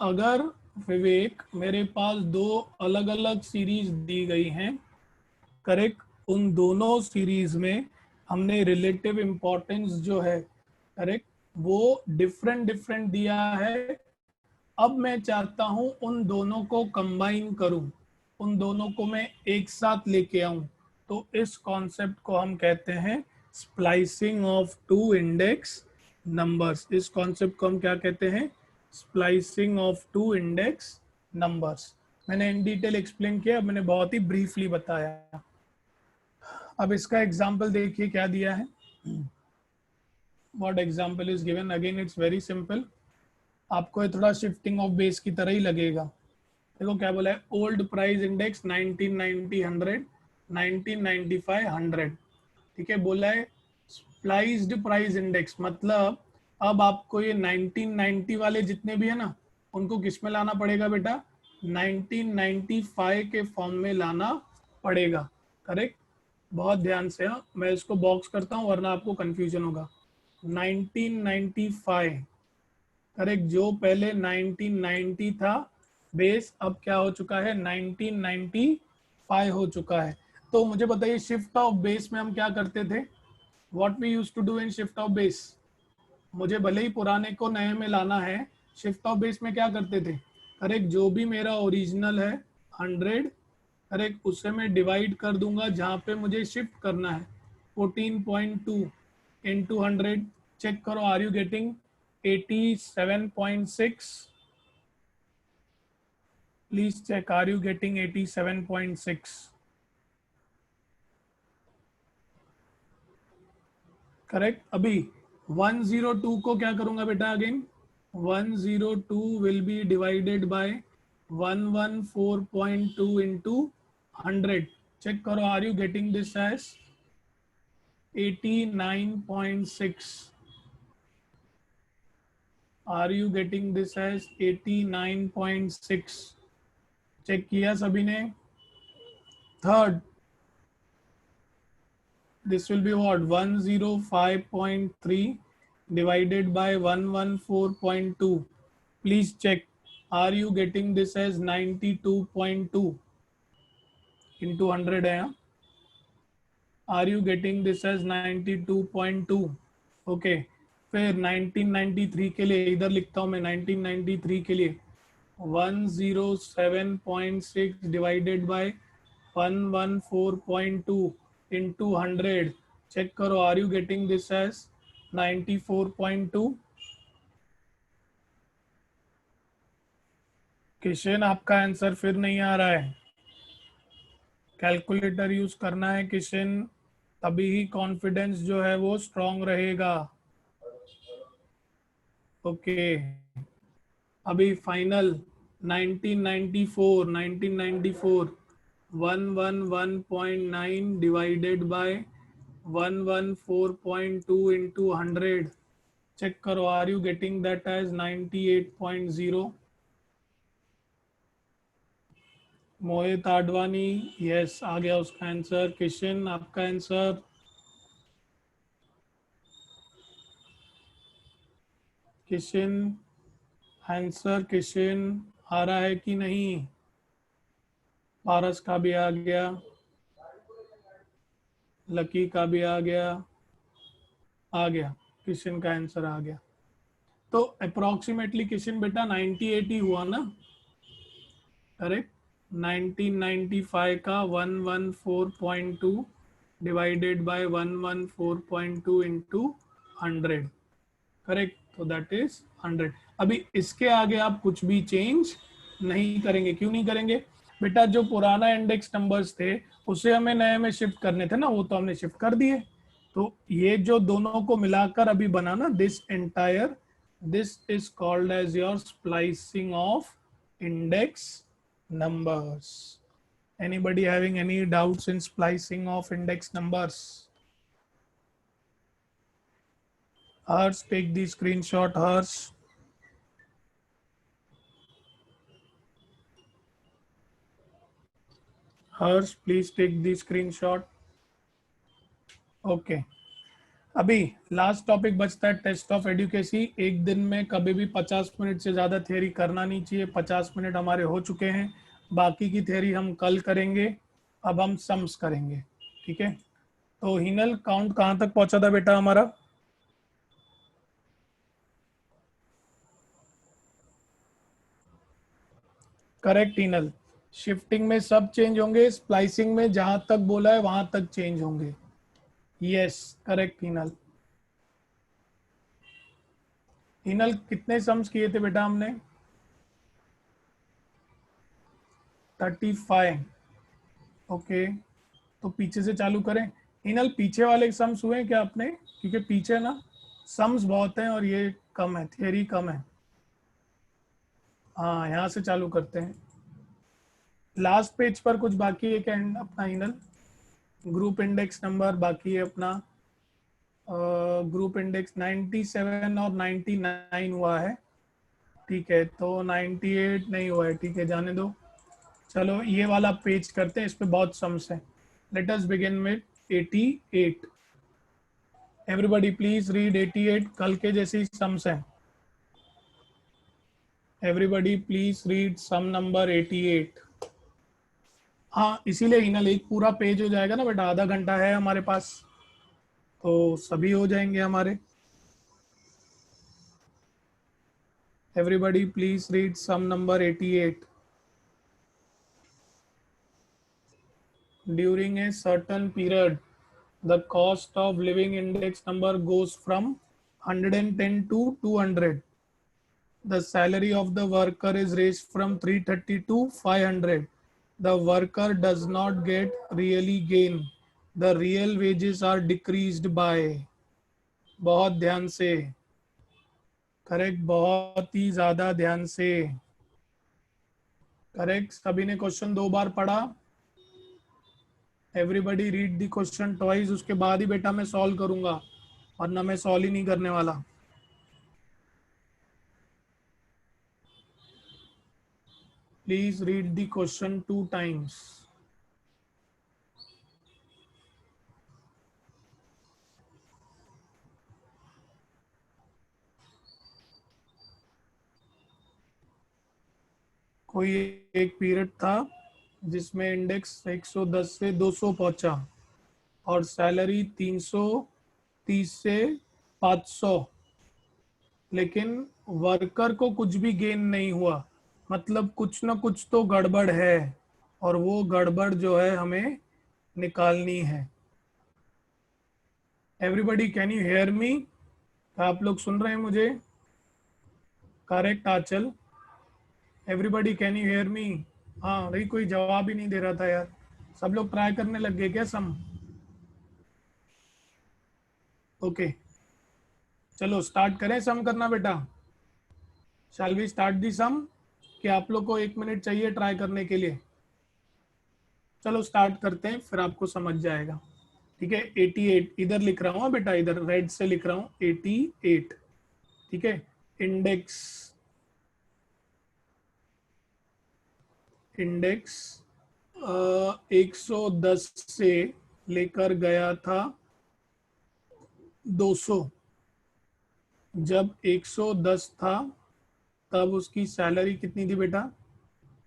अगर विवेक मेरे पास दो अलग अलग सीरीज दी गई हैं, करेक्ट, उन दोनों सीरीज में हमने रिलेटिव इंपॉर्टेंस जो है, करेक्ट, वो डिफरेंट डिफरेंट दिया है। अब मैं चाहता हूं उन दोनों को कंबाइन करूं, उन दोनों को मैं एक साथ लेके आऊं, तो इस कॉन्सेप्ट को हम कहते हैं splicing of two index numbers. इस कॉन्सेप्ट को हम क्या कहते हैं? Splicing of two index numbers. मैंने इन डिटेल एक्सप्लेन किया, मैंने बहुत ही ब्रीफली बताया। अब इसका एग्जाम्पल देखिए क्या दिया है। What example is given, again it's very simple. आपको ये थोड़ा शिफ्टिंग ऑफ बेस की तरह ही लगेगा। देखो क्या बोला है, ओल्ड प्राइस इंडेक्स 1990 100, 1995 100, ठीक है। बोला है स्प्लाइस्ड प्राइस इंडेक्स, मतलब अब आपको ये 1990 वाले जितने भी है ना, उनको किस में लाना पड़ेगा बेटा? 1995 के फॉर्म में लाना पड़ेगा, करेक्ट। बहुत ध्यान से, हाँ, मैं इसको बॉक्स करता हूँ वरना आपको कंफ्यूजन होगा। 1995, करेक्ट, जो पहले 1990 था बेस, अब क्या हो चुका है? 1995 हो चुका है। तो मुझे बताइए शिफ्ट ऑफ बेस में हम क्या करते थे? What we used to do in shift of base? मुझे भले ही पुराने को नए में लाना है, शिफ्ट ऑफ बेस में क्या करते थे? करेक्ट, जो भी मेरा ओरिजिनल है 100, करेक्ट, उससे मैं डिवाइड कर दूंगा जहां पे मुझे शिफ्ट करना है 14.2 इंटू 100। चेक करो, are you getting 87.6? Please check, are you getting 87.6? Correct. अभी 102 को क्या करूंगा बेटा? Again 102 will be divided by 114.2 into 100। Check करो, are you getting this as 89.6? Are you getting this as 89.6? चेक किया सभी ने? Third, this will be what? 105.3 divided by 114.2. Please check, are you getting this as 92.2 into 100 है? Are you getting this as 92.2? Okay, फिर 1993 के लिए इधर लिखता हूँ मैं, 1993 के लिए 107.6 डिवाइडेड बाय 114.2 into 100। चेक करो, are you getting this as 94.2? Kishan आपका आंसर फिर नहीं आ रहा है, कैलकुलेटर यूज करना है किशन, तभी ही कॉन्फिडेंस जो है वो स्ट्रांग रहेगा। ओके, अभी final 1994, 111.9 divided by 114.2 into 100, check करो, are you getting that as 98.0? Mohit Advani, yes आ गया उसका आंसर। किशन आपका आंसर? किशन आंसर, किशन आ रहा है कि नहीं? पारस का भी आ गया, लकी का भी आ गया, आ गया, किशन का आंसर आ गया। तो अप्रोक्सीमेटली किशन बेटा 98 ही हुआ ना, करेक्ट? 1995 का 114.2 डिवाइडेड बाय 114.2 इंटू 100, करेक्ट? तो दैट इज 100। अभी इसके आगे आप कुछ भी चेंज नहीं करेंगे। क्यों नहीं करेंगे बेटा? जो पुराना इंडेक्स नंबर्स थे उसे हमें नए में शिफ्ट करने थे ना, वो तो हमने शिफ्ट कर दिए। तो ये जो दोनों को मिलाकर अभी बना ना, this entire, this is called as your splicing of index numbers. Anybody having any doubts in splicing of index numbers? Hers, take the screenshot. Hers, hers, please take the screenshot. Okay, अभी last topic बचता है test of adequacy. एक दिन में कभी भी 50 minute से ज़्यादा थ्योरी करना नहीं चाहिए। 50 मिनट हमारे हो चुके हैं, बाकी की थ्योरी हम कल करेंगे। अब हम सम्स करेंगे, ठीक है? तो हिनल काउंट कहाँ तक पहुंचा था बेटा हमारा? करेक्ट हिनल, शिफ्टिंग में सब चेंज होंगे, स्प्लाइसिंग में जहां तक बोला है वहां तक चेंज होंगे। Yes correct Hinal. हिनल कितने सम्स किए थे बेटा हमने? 35। ओके, तो पीछे से चालू करें। हिनल पीछे वाले सम्स हुए हैं क्या अपने? क्योंकि पीछे ना सम्स बहुत हैं और ये कम है, थियरी कम है। हाँ, यहाँ से चालू करते हैं। लास्ट पेज पर कुछ बाकी है क्या अपना हिनल? ग्रुप इंडेक्स नंबर बाकी है अपना। ग्रुप इंडेक्स 97 और 99 हुआ है, ठीक है? तो 98 नहीं हुआ है, ठीक है, जाने दो। चलो ये वाला पेज करते हैं, इस पे बहुत सम्स हैं। Let us begin with 88। Everybody please read 88, कल के जैसे ही सम्स हैं। Everybody please read sum number 88। हाँ, इसीलिए हिनल एक पूरा पेज हो जाएगा ना बेटा, आधा घंटा है हमारे पास, तो सभी हो जाएंगे हमारे। Everybody please read sum number 88। During a certain period, the cost of living index number goes from 110 to 200. The salary of the worker is raised from 330 to 500. The worker does not get really gain. The real wages are decreased by. बहुत ध्यान से, correct, बहुत ही ज्यादा ध्यान से, correct. सभी ने question 2 बार पढ़ा? Everybody read the question twice, उसके बाद ही बेटा मैं सॉल्व करूंगा, वरना मैं सॉल्व ही नहीं करने वाला। Please read the question 2 times। कोई एक पीरियड था जिसमें इंडेक्स 110 से 200 पहुंचा और सैलरी 330 से 500, लेकिन वर्कर को कुछ भी गेन नहीं हुआ। मतलब कुछ ना कुछ तो गड़बड़ है, और वो गड़बड़ जो है हमें निकालनी है। Everybody can you hear me? आप लोग सुन रहे हैं मुझे? Correct Anchal, everybody can you hear me? हाँ भाई, कोई जवाब ही नहीं दे रहा था यार। सब लोग ट्राई करने लग गए क्या सम? ओके, चलो स्टार्ट करें सम करना बेटा। शैल वी स्टार्ट दी सम? कि आप लोग को 1 मिनट चाहिए ट्राई करने के लिए? चलो स्टार्ट करते हैं, फिर आपको समझ जाएगा। ठीक है 88 इधर लिख रहा हूँ बेटा, इधर रेड से लिख रहा हूँ 88। ठीक है इंडेक्स, इंडेक्स 110 से लेकर गया था 200। जब 110 था तब उसकी सैलरी कितनी थी बेटा?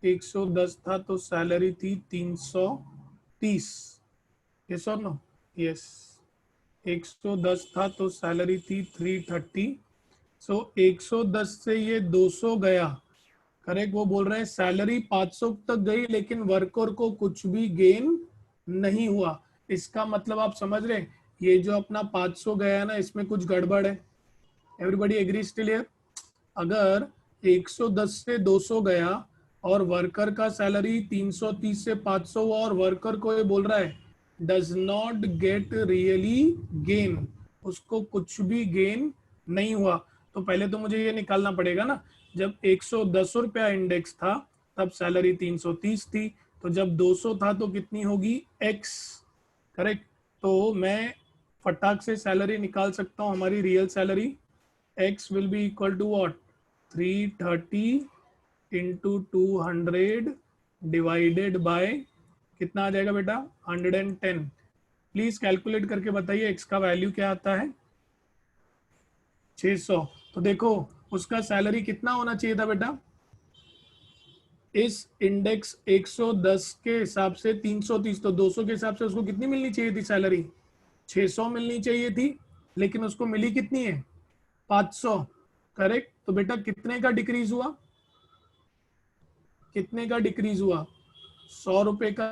110 था तो सैलरी थी 330। यस और नो? यस। 110 था तो सैलरी थी 330। सो 110 से ये 200 गया। करेक्ट, वो बोल रहे हैं सैलरी 500 तक गई लेकिन वर्कर को कुछ भी गेन नहीं हुआ। इसका मतलब आप समझ रहे हैं, ये जो अपना 500 गया ना इसमें कुछ गड़बड़ है। Everybody agree still here? अगर 110 से 200 गया और वर्कर का सैलरी 330 से 500 हुआ और वर्कर को ये बोल रहा है does not get really gain, उसको कुछ भी गेन नहीं हुआ, तो पहले तो मुझे ये निकालना पड़ेगा ना, जब 110 रुपया इंडेक्स था तब सैलरी 330 थी, तो जब 200 था तो कितनी होगी एक्स। करेक्ट, तो मैं फटाक से सैलरी निकाल सकता हूँ हमारी real salary. x will be equal to what? 330 into 200 divided by कितना आ जाएगा बेटा? 110। प्लीज कैलकुलेट करके बताइए x का वैल्यू क्या आता है? 600। तो देखो उसका सैलरी कितना होना चाहिए था बेटा? इस इंडेक्स 110 के हिसाब से 330, तो 200 के हिसाब से उसको कितनी मिलनी चाहिए थी सैलरी? 600 मिलनी चाहिए थी, लेकिन उसको मिली कितनी है? 500। करेक्ट, तो बेटा कितने का डिक्रीज हुआ? कितने का डिक्रीज हुआ? 100 रुपए का।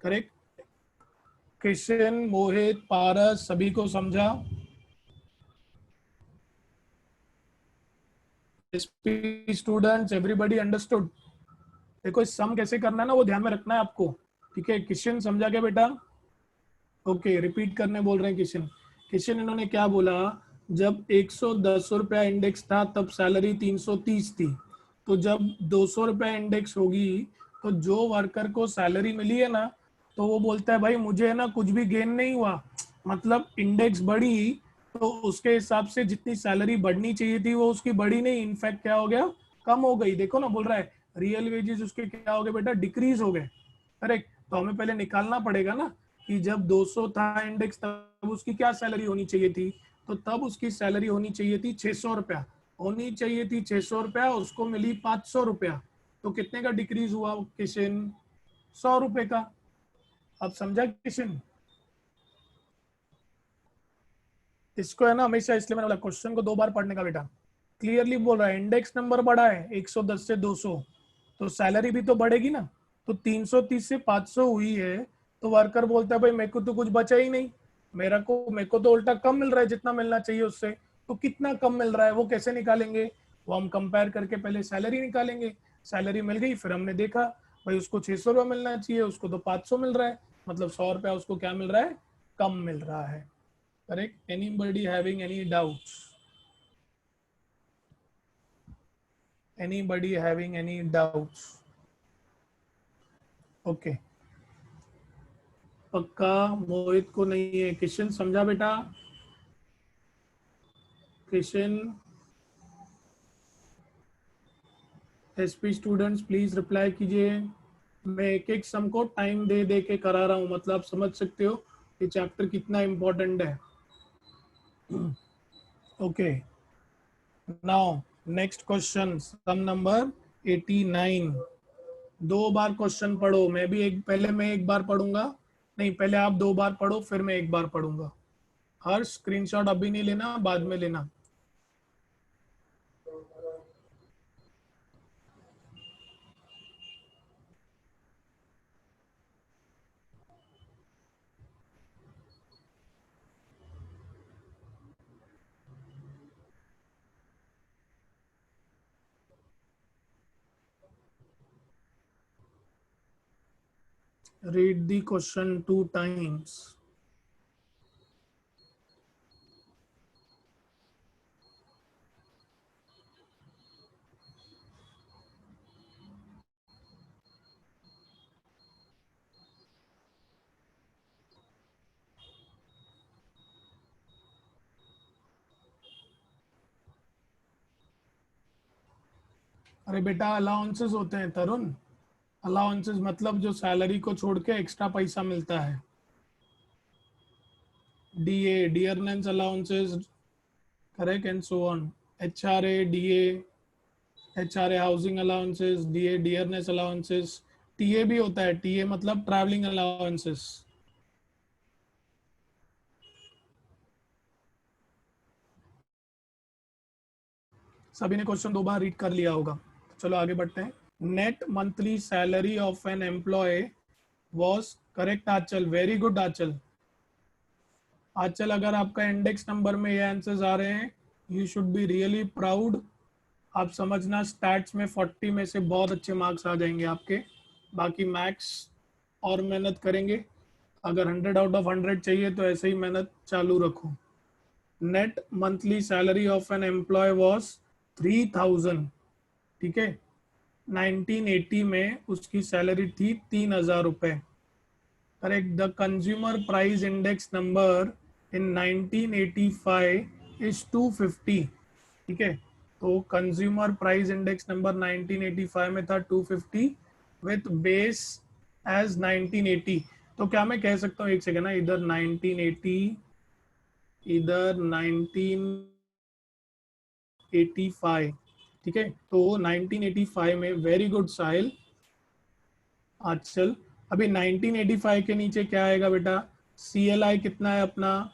करेक्ट, किशन, मोहित, पारस सभी को समझा? Students everybody understood? देखो इस सम कैसे करना है ना वो ध्यान में रखना है आपको। ठीक है किशन समझा क्या बेटा? ओके रिपीट करने बोल रहे हैं किशन। किशन इन्होंने क्या बोला, जब 110 रुपया इंडेक्स था तब सैलरी 330 थी, तो जब 200 रुपया इंडेक्स होगी तो जो वर्कर को सैलरी मिली है ना, तो वो बोलता है भाई मुझे है ना कुछ भी गेन नहीं हुआ, मतलब इंडेक्स बढ़ी तो उसके हिसाब से जितनी सैलरी बढ़नी चाहिए थी वो उसकी बढ़ी नहीं, इनफैक्ट क्या हो गया? कम हो गई। देखो ना बोल रहा है रियल वेजेस उसके क्या हो गए बेटा? डिक्रीज हो गए। करेक्ट, तो हमें पहले निकालना पड़ेगा ना कि जब 200 था इंडेक्स तब उसकी क्या सैलरी होनी चाहिए थी, तो तब उसकी सैलरी होनी चाहिए थी 600 रुपया, होनी चाहिए थी 600 रुपया, उसको मिली 500 रुपया, तो कितने का डिक्रीज हुआ किशन? 100 रुपए का। अब समझा किशन? इसको है ना हमेशा, इसलिए मैंने बोला क्वेश्चन को 2 बार पढ़ने का बेटा। क्लियरली बोल रहा है इंडेक्स नंबर बढ़ा है 110 से 200, तो सैलरी भी तो बढ़ेगी ना, तो 330 से 500 हुई है, तो वर्कर बोलता है भाई मेरे को तो कुछ बचा ही नहीं, मेरे को तो उल्टा कम मिल रहा है जितना मिलना चाहिए उससे, तो कितना कम मिल रहा है वो कैसे निकालेंगे? वो हम कंपेयर करके पहले सैलरी निकालेंगे। सैलरी मिल गई, फिर हमने देखा भाई उसको 600 रुपया मिलना चाहिए, उसको तो 500 मिल रहा है, मतलब 100 रुपया उसको क्या मिल रहा है? कम मिल रहा है। Correct, anybody having any doubts? Anybody having any doubts? Okay okay. पक्का मोहित को नहीं है। किशन समझा बेटा? Kishan, SP students please reply कीजिए। मैं एक एक सम को टाइम दे दे के करा रहा हूँ, मतलब समझ सकते हो ये चैप्टर कितना इंपॉर्टेंट है। ओके नाउ नेक्स्ट क्वेश्चन, सम नंबर 89। 2 बार क्वेश्चन पढ़ो, मैं भी एक, पहले मैं एक बार पढ़ूंगा, नहीं पहले आप 2 बार पढ़ो फिर मैं एक बार पढ़ूंगा। हर स्क्रीनशॉट अभी नहीं लेना, बाद में लेना। Read the question 2 times. अरे बेटा अलाउंसेस होते हैं तरुण, अलाउंसेस मतलब जो सैलरी को छोड़ के एक्स्ट्रा पैसा मिलता है। DA dearness allowances, correct and so on. HRA DA, HRA housing allowances, DA dearness allowances. TA भी होता है, टीए मतलब ट्रैवलिंग अलाउंसेस। सभी ने क्वेश्चन 2 बार रीड कर लिया होगा, चलो आगे बढ़ते हैं। Net monthly salary of an employ was, correct Anchal, very good Anchal. Anchal अगर आपका इंडेक्स नंबर में ये आंसर्स आ रहे हैं, you should be really proud. आप समझना स्टैट्स में 40 में से बहुत अच्छे मार्क्स आ जाएंगे आपके। बाकी मैथ्स और मेहनत करेंगे, अगर 100 आउट ऑफ 100 चाहिए तो ऐसे ही मेहनत चालू रखो। Net monthly salary of an employ was 3000, ठीक है। 1980 में उसकी सैलरी थी 3000 रुपए। Correct. The consumer price index number in 1985 is 250, ठीक है। तो कंज्यूमर प्राइस इंडेक्स नंबर 1985 में था 250 विथ बेस एज 1980। तो क्या मैं कह सकता हूँ, एक सेकेंड ना, इधर 1980, इधर 1985, ठीक है। तो 1985 में, वेरी गुड साहिल, आजकल अभी 1985 के नीचे क्या आएगा बेटा? सी एल आई कितना है अपना?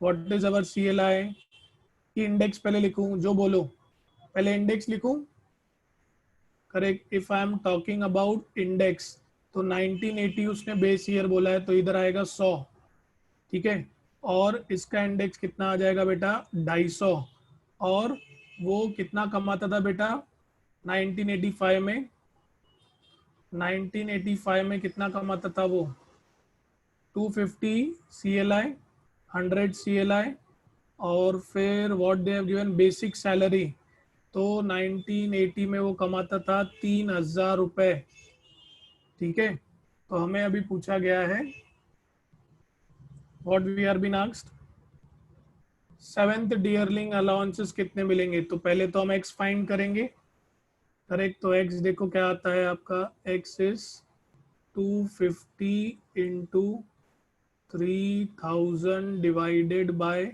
What is our C L I? की इंडेक्स पहले लिखूं, जो बोलो, पहले इंडेक्स लिखूं। Correct. If I am talking about index, तो 1980 उसने बेस ईयर बोला है, तो इधर आएगा 100, ठीक है। और इसका इंडेक्स कितना आ जाएगा बेटा? 250। और वो कितना कमाता था बेटा 1985 में? 1985 में कितना कमाता था वो? 250 सी एल आई, 100 सी एल आई, और फिर what they have given basic salary. तो 1980 में वो कमाता था 3000 रुपए, ठीक है। तो हमें अभी पूछा गया है, what we are been asked, seventh dearness allowances कितने मिलेंगे। तो पहले तो हम एक्स फाइंड करेंगे। करेक्ट। तो एक्स देखो क्या आता है आपका, X is 250 into 3000 divided by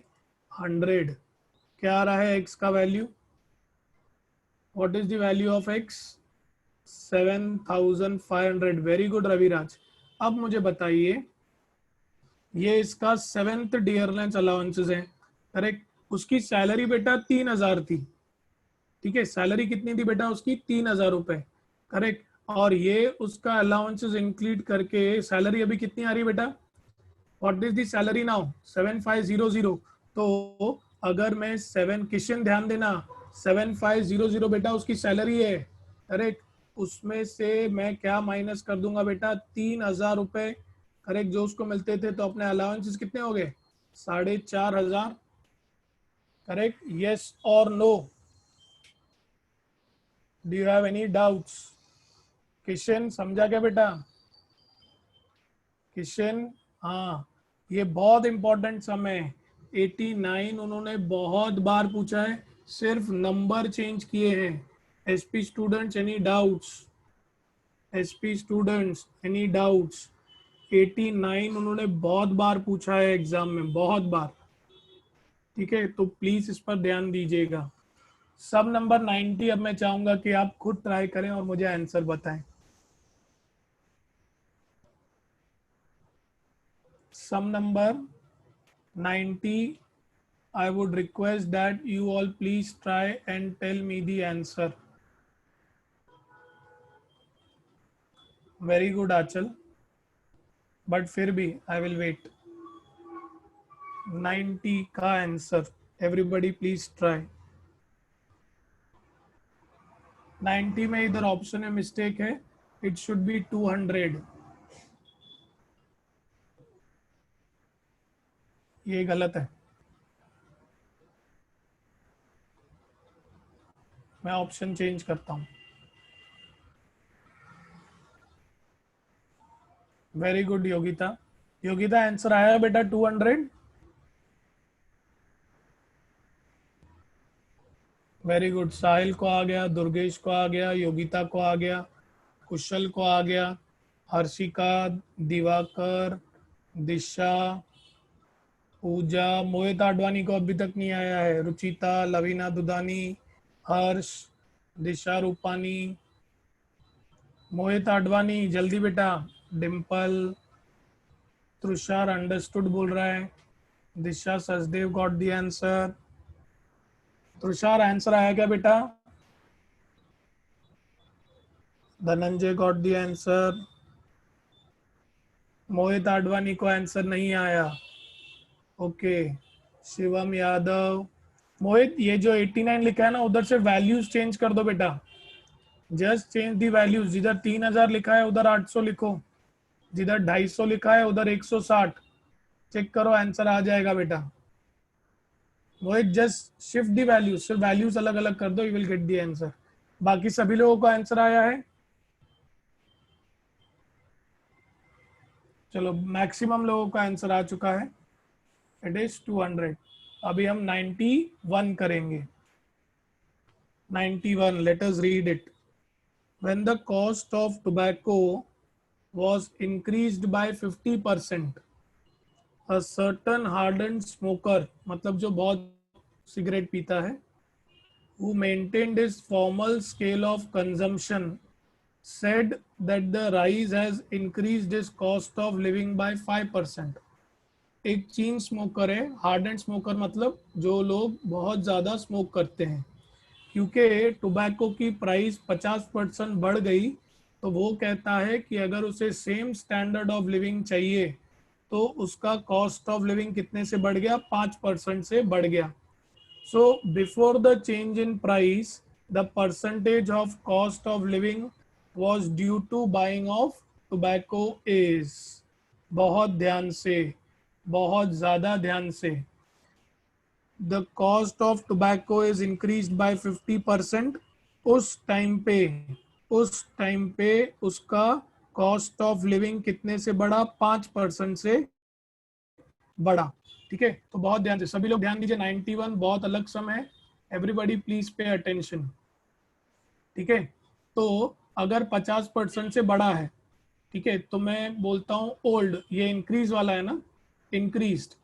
100। क्या आ रहा है एक्स का value? What is the value of X? 7500। Very good Raviraj. अब मुझे बताइए, ये इसका सेवेंथ डियरनेस अलाउंसेस है, करेक्ट। उसकी सैलरी बेटा 3000 थी, ठीक है। सैलरी कितनी थी बेटा उसकी? 3000 रुपए, करेक्ट। और ये उसका अलाउंसेस इंक्लूड करके सैलरी अभी कितनी आ रही है बेटा? What is the salary now? 7500। तो अगर मैं सेवन, किशन ध्यान देना, 7500 बेटा उसकी सैलरी है, करेक्ट। उसमें से मैं क्या माइनस कर दूंगा बेटा? 3000 रुपए, करेक्ट, जो उसको मिलते थे। तो अपने अलाउंसेस कितने हो गए? 4500, करेक्ट। यस और no? Do you have any doubts? Kishan समझा क्या बेटा? किशन, हाँ, ये बहुत इंपॉर्टेंट सम है। 89 उन्होंने बहुत बार पूछा है, सिर्फ नंबर चेंज किए हैं। SP students any doubts? SP students any doubts? 89 उन्होंने बहुत बार पूछा है एग्जाम में, बहुत बार, ठीक है। तो प्लीज इस पर ध्यान दीजिएगा। सब नंबर 90 अब मैं चाहूंगा कि आप खुद ट्राई करें और मुझे आंसर बताएं। सम number 90, I would request that you all please try and tell me the answer. Very good Achal, but फिर भी I will wait. 90 का आंसर, everybody please try. 90 में इधर ऑप्शन में मिस्टेक है, it should be 200, ये गलत है। मैं ऑप्शन चेंज करता हूँ। Very good Yogita. Yogita answer आया बेटा 200। Very good. साहिल को आ गया, दुर्गेश को आ गया, योगिता को आ गया, कुशल को आ गया, हर्षिका, दिवाकर, दिशा, पूजा, मोहित आडवाणी को अभी तक नहीं आया है, रुचिता, लवीना दुदानी, हर्ष, दिशा रूपानी, मोहित आडवाणी जल्दी बेटा, डिम्पल, तुषार अंडरस्टूड बोल रहा है, Disha Sachdev got the answer. Tushar answer आया क्या बेटा? Dhananjay got the answer. Mohit Advani को आंसर नहीं आया। ओके, शिवम यादव। मोहित, ये जो 89 लिखा है ना, उधर से वैल्यूज चेंज कर दो बेटा। Just change the values. जिधर 3000 लिखा है उधर 800 लिखो, जिधर 250 लिखा है उधर 160। चेक करो, आंसर आ जाएगा बेटा। मोहित, जस्ट शिफ्ट दी वैल्यूज, सिर्फ वैल्यूज अलग अलग कर दो, you will get the answer. बाकी सभी लोगों को आंसर आया है? चलो, मैक्सिमम लोगों का आंसर आ चुका है। It is 200। अभी हम 91 करेंगे। 91, let us read it. When the cost of tobacco was increased by 50%, a certain hardened smoker, मतलब जो बहुत सिगरेट पीता है, who maintained his formal scale of consumption, said that the rise has increased his cost of living by 5%. एक चीन smoker है, hardened smoker मतलब जो लोग बहुत ज़्यादा स्मोक करते हैं, क्योंकि टोबैको की प्राइस 50% बढ़ गई, तो वो कहता है कि अगर उसे सेम स्टैंडर्ड ऑफ लिविंग चाहिए तो उसका कॉस्ट ऑफ लिविंग कितने से बढ़ गया? 5% से बढ़ गया। So before the change in price, the percentage of cost of living was due to buying of tobacco is. बहुत ध्यान से, बहुत ज्यादा ध्यान से। The cost of tobacco is increased by 50%। उस टाइम पे उसका कॉस्ट ऑफ लिविंग कितने से बढ़ा? 5% से बढ़ा। ठीक है, तो बहुत ध्यान से सभी लोग ध्यान दीजिए। 91 बहुत अलग सम है। Everybody please pay attention. ठीक है, तो अगर 50% से बढ़ा है, ठीक है, तो मैं बोलता हूँ ओल्ड, ये इंक्रीज वाला है ना, इंक्रीज्ड,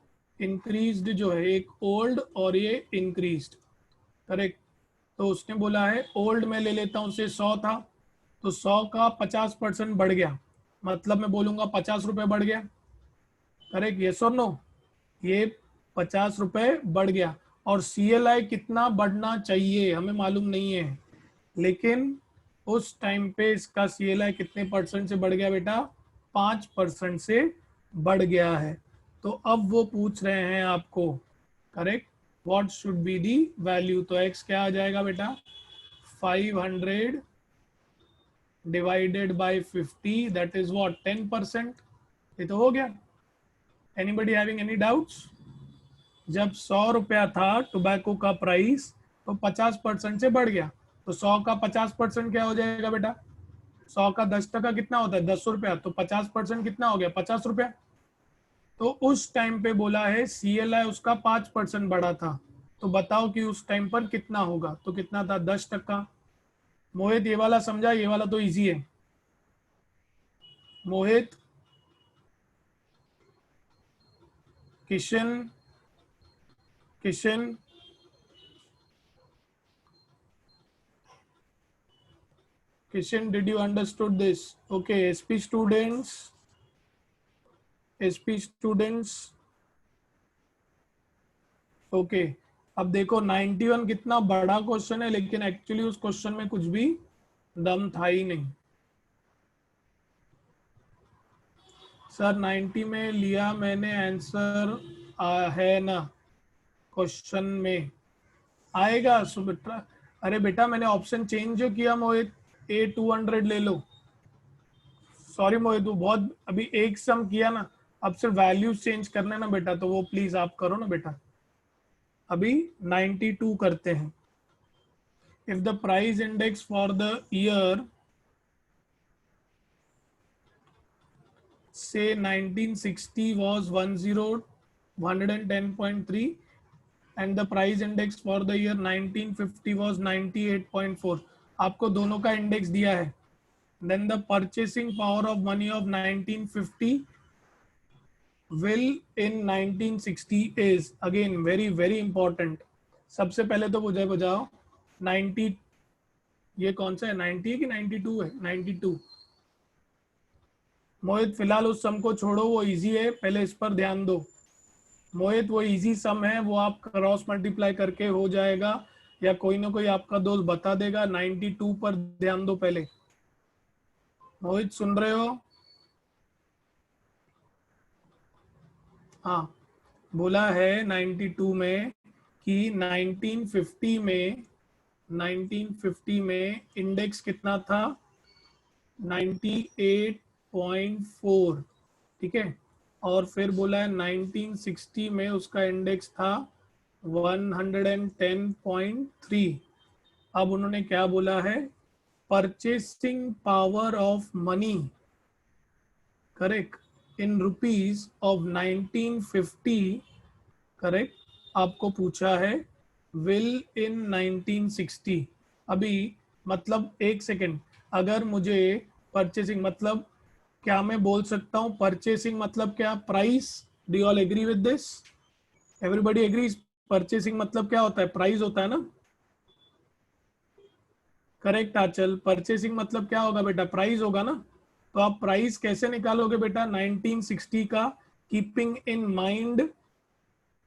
इंक्रीज्ड जो है एक ओल्ड और ये इंक्रीज्ड, करेक्ट। तो उसने बोला है ओल्ड में ले लेता हूँ, उसे 100 था, तो 100 का 50% बढ़ गया, मतलब मैं बोलूंगा 50 रुपए बढ़ गया। करेक्ट, यस और नो? ये 50 रुपए बढ़ गया। और CLI कितना बढ़ना चाहिए हमें मालूम नहीं है, लेकिन उस टाइम पे इसका CLI कितने परसेंट से बढ़ गया बेटा? 5% से बढ़ गया है। तो अब वो पूछ रहे हैं आपको, correct, what should be the value. तो x क्या आ जाएगा बेटा? 500 divided by 50, that is what? 10%। ये तो हो गया। Anybody having any doubts? जब 100 रुपया था टोबैको का प्राइस, तो 50% से बढ़ गया, तो 100 का 50% क्या हो जाएगा बेटा? 100 का 10% कितना होता है? 10 रुपया। तो 50% कितना हो गया? 50 रुपया। तो उस टाइम पे बोला है CLI उसका 5% बढ़ा था, तो बताओ कि उस टाइम पर कितना होगा? तो कितना था? 10%। मोहित, ये वाला समझा? ये वाला तो इजी है। Mohit, Kishan, Kishan, Kishan, did you understood this? Okay, SP students, SP students, okay. अब देखो 91 कितना बड़ा क्वेश्चन है, लेकिन एक्चुअली उस क्वेश्चन में कुछ भी दम था ही नहीं। सर 90 में लिया मैंने आंसर, है ना क्वेश्चन में? आएगा सुमित्रा। अरे बेटा, मैंने ऑप्शन चेंज जो किया मोहित, A200 ले लो। सॉरी मोहित, वो बहुत अभी एक सम किया ना, अब सिर्फ वैल्यूज चेंज करने ना बेटा, तो वो प्लीज आप करो ना बेटा। अभी 92 करते हैं। If the price index for the year say 1960 was 110.3, and the price index for the year 1950 was 98.4. आपको दोनों का इंडेक्स दिया है. Then the purchasing power of money of 1950 will in 1960 is, again very very important. सबसे पहले तो मुझे बजाओ 90, ये कौन सा है, 90 है कि 92 है? 92. मोहित फिलहाल उस सम को छोड़ो, वो इजी है, पहले इस पर ध्यान दो. मोहित वो इजी सम है, वो आप क्रॉस मल्टीप्लाई करके हो जाएगा, या कोई ना कोई आपका दोस्त बता देगा. 92 पर ध्यान दो पहले. मोहित सुन रहे हो? हाँ, बोला है 92 में कि 1950 में इंडेक्स कितना था? 98.4. ठीक है. और फिर बोला है 1960 में उसका इंडेक्स था 110.3. अब उन्होंने क्या बोला है? Purchasing power of money, correct, in rupees of 1950, correct, आपको पूछा है विल इन 1960. अभी मतलब एक सेकेंड, अगर मुझे परचेसिंग मतलब क्या मैं बोल सकता हूं परचेसिंग मतलब क्या? Price. Do you all agree with this? Everybody agrees? Purchasing मतलब क्या होता है? प्राइस होता है ना? करेक्ट आंचल, परचेसिंग मतलब क्या होगा बेटा? प्राइस होगा ना. तो आप प्राइस कैसे निकालोगे बेटा 1960 का? Keeping in mind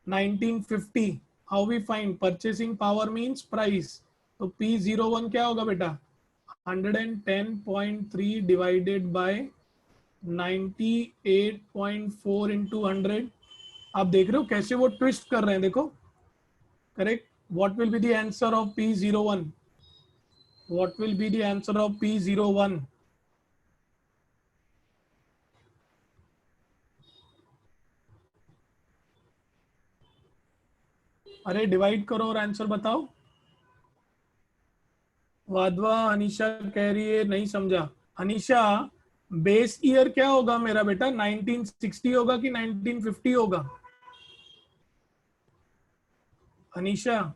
1950, how we find purchasing power means price. तो P01 क्या होगा बेटा? 110.3 डिवाइडेड बाय 98.4 इंटू 100. आप देख रहे हो कैसे वो ट्विस्ट कर रहे हैं, देखो. Correct. What will be the answer of P01? What will be the answer of P01? अरे डिवाइड करो और आंसर बताओ. वाधवा अनीशा कह रही है नहीं समझा. अनीशा, बेस ईयर क्या होगा मेरा बेटा? 1960 होगा कि 1950 होगा? अनीशा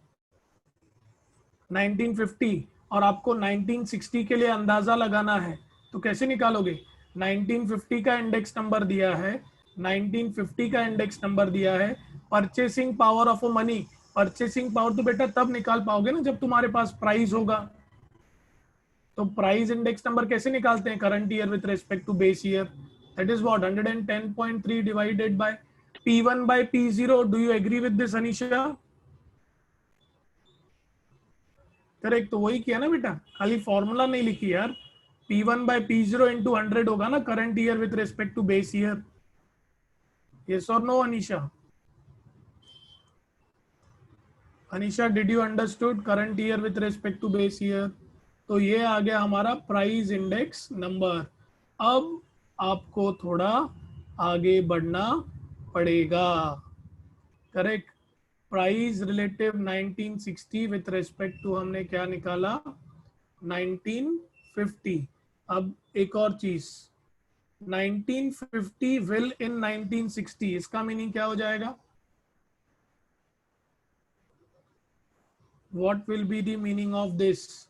1950, और आपको 1960 के लिए अंदाजा लगाना है, तो कैसे निकालोगे? 1950 का इंडेक्स नंबर दिया है, 1950 का इंडेक्स नंबर दिया है. Purchasing power of money, purchasing power तो बेटा तब निकाल पाओगे ना जब तुम्हारे पास प्राइस होगा. तो प्राइस इंडेक्स नंबर कैसे निकालते हैं? Current year with respect to base year. That is what 110.3 divided by P1 by P0. Do you agree with this Anisha? Correct. तो वही किया ना बेटा, खाली फॉर्मूला नहीं लिखी यार. P1 by P0 इंटू 100 होगा ना current year with respect to base year. Yes और no Anisha? Anisha did you understood current year with respect to base year? तो ये आ गया हमारा प्राइस इंडेक्स नंबर. अब आपको थोड़ा आगे बढ़ना पड़ेगा. Correct. Price relative 1960 with respect to हमने क्या निकाला? 1950. अब एक और चीज, 1950 विल इन 1960, इसका मीनिंग क्या हो जाएगा? What will be the meaning of this?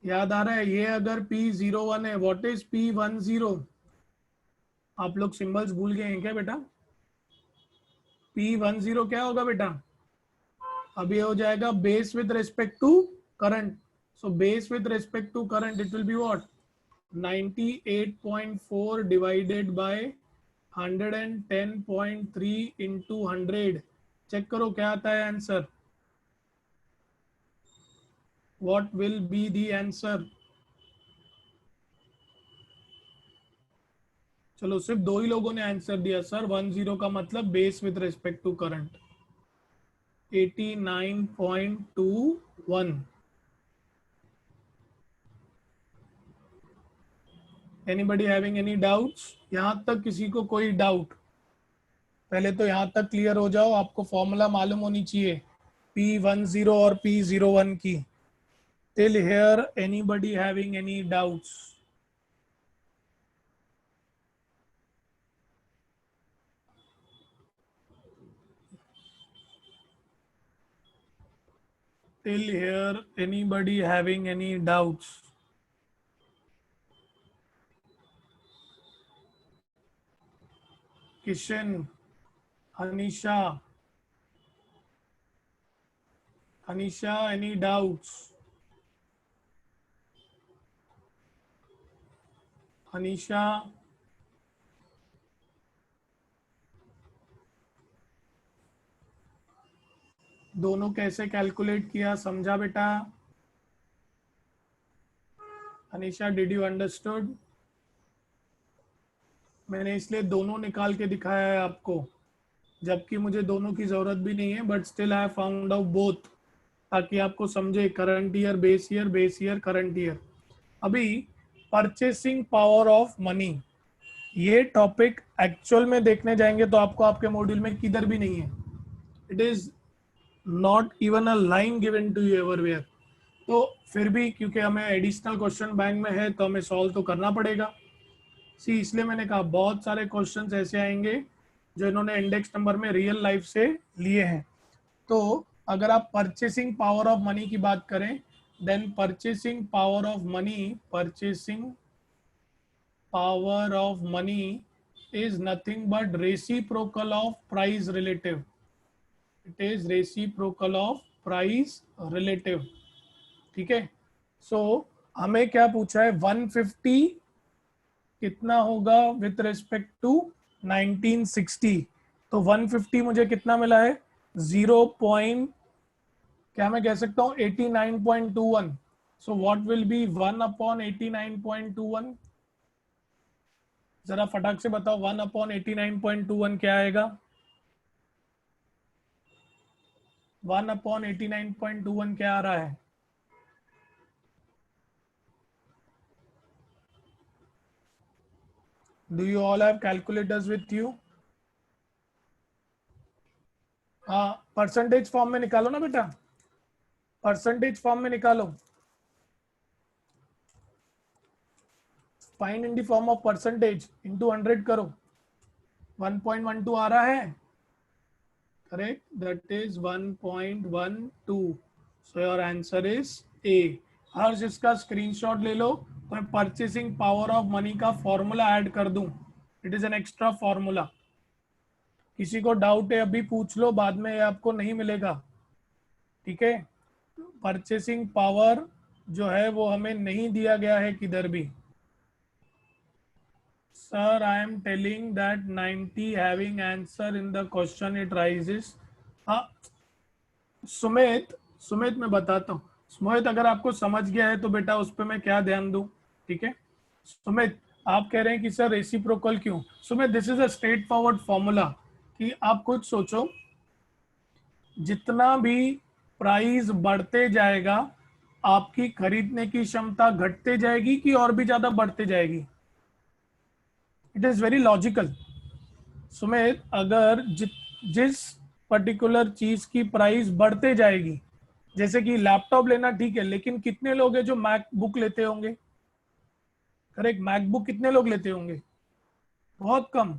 याद आ रहा है? ये अगर P01 है, व्हाट इज P10? आप लोग सिंबल्स भूल गए हैं क्या बेटा? P10 क्या होगा बेटा? अब ये हो जाएगा base with respect to current. So base with respect to current it will be what? 98.4 divided by 110.3 into 100. Check करो क्या आता है answer. What will be the answer? चलो सिर्फ दो ही लोगों ने आंसर दिया सर. 10 का मतलब base with respect to current 89.21. Anybody having any doubts? यहां तक किसी को कोई डाउट? पहले तो यहां तक क्लियर हो जाओ. आपको फॉर्मूला मालूम होनी चाहिए P10 और P01 की. Till here anybody having any doubts? till here anybody having any doubts? Kishan, Anisha, any doubts? Anisha, दोनों कैसे कैलकुलेट किया समझा बेटा? Anisha, did you understood? मैंने इसलिए दोनों निकाल के दिखाया है आपको, जबकि मुझे दोनों की जरूरत भी नहीं है, but still I found out both, ताकि आपको समझे current year, base year, current year. अभी परचेसिंग पावर ऑफ मनी, ये टॉपिक एक्चुअल में देखने जाएंगे तो आपको आपके मॉड्यूल में किधर भी नहीं है। It is not even a line given to you everywhere. तो फिर भी क्योंकि हमें एडिशनल क्वेश्चन बैंक में है तो हमें सॉल्व तो करना पड़ेगा। सी इसलिए मैंने कहा बहुत सारे क्वेश्चंस ऐसे आएंगे जो इन्होंने इंडेक्स नंबर में रियल लाइफ से लिए हैं। तो अगर आप परचेसिंग पावर ऑफ मनी की बात करें, then purchasing power of money is nothing but reciprocal of price relative. It is reciprocal of price relative. ठीक है। सो हमें क्या पूछा है, 150 कितना होगा विथ रिस्पेक्ट टू 1960। तो 150 मुझे कितना मिला है, 0 पॉइंट, क्या मैं कह सकता हूँ 89.21। So what will B 1/89.21? जरा फटाक से बताओ 1/89.21 क्या आएगा? 1/89.21 क्या आ रहा है? Do you all have calculators with you? हाँ, परसेंटेज फॉर्म में निकालो ना बेटा, परसेंटेज फॉर्म में निकालो। Find in the form of percentage, into 100 करो। 1.12 आ रहा है, correct, that is 1.12। So your answer is A. Harsh इसका स्क्रीनशॉट ले लो, तो मैं परचेसिंग पावर ऑफ मनी का फॉर्मूला ऐड कर दूं। It is an extra formula. किसी को डाउट है अभी पूछ लो, बाद में ये आपको नहीं मिलेगा। ठीक है। परचेसिंग पावर जो है वो हमें नहीं दिया गया है किधर भी। Sir, I am telling that 90 having answer in the question it rises. हाँ सुमित, मैं बताता हूँ। सुमित, अगर आपको समझ गया है तो बेटा उस पर मैं क्या ध्यान दूं? ठीक है। सुमित, आप कह रहे हैं कि सर रेसिप्रोकल क्यों? Sumit, this is a straight forward formula कि आप खुद सोचो, जितना भी प्राइस बढ़ते जाएगा आपकी खरीदने की क्षमता घटते जाएगी कि और भी ज्यादा बढ़ते जाएगी? It is very logical. Sumit, अगर जिस पर्टिकुलर चीज की प्राइस बढ़ते जाएगी, जैसे कि लैपटॉप लेना ठीक है, लेकिन कितने लोग हैं जो मैकबुक लेते होंगे? करेक्ट, मैकबुक कितने लोग लेते होंगे? बहुत कम।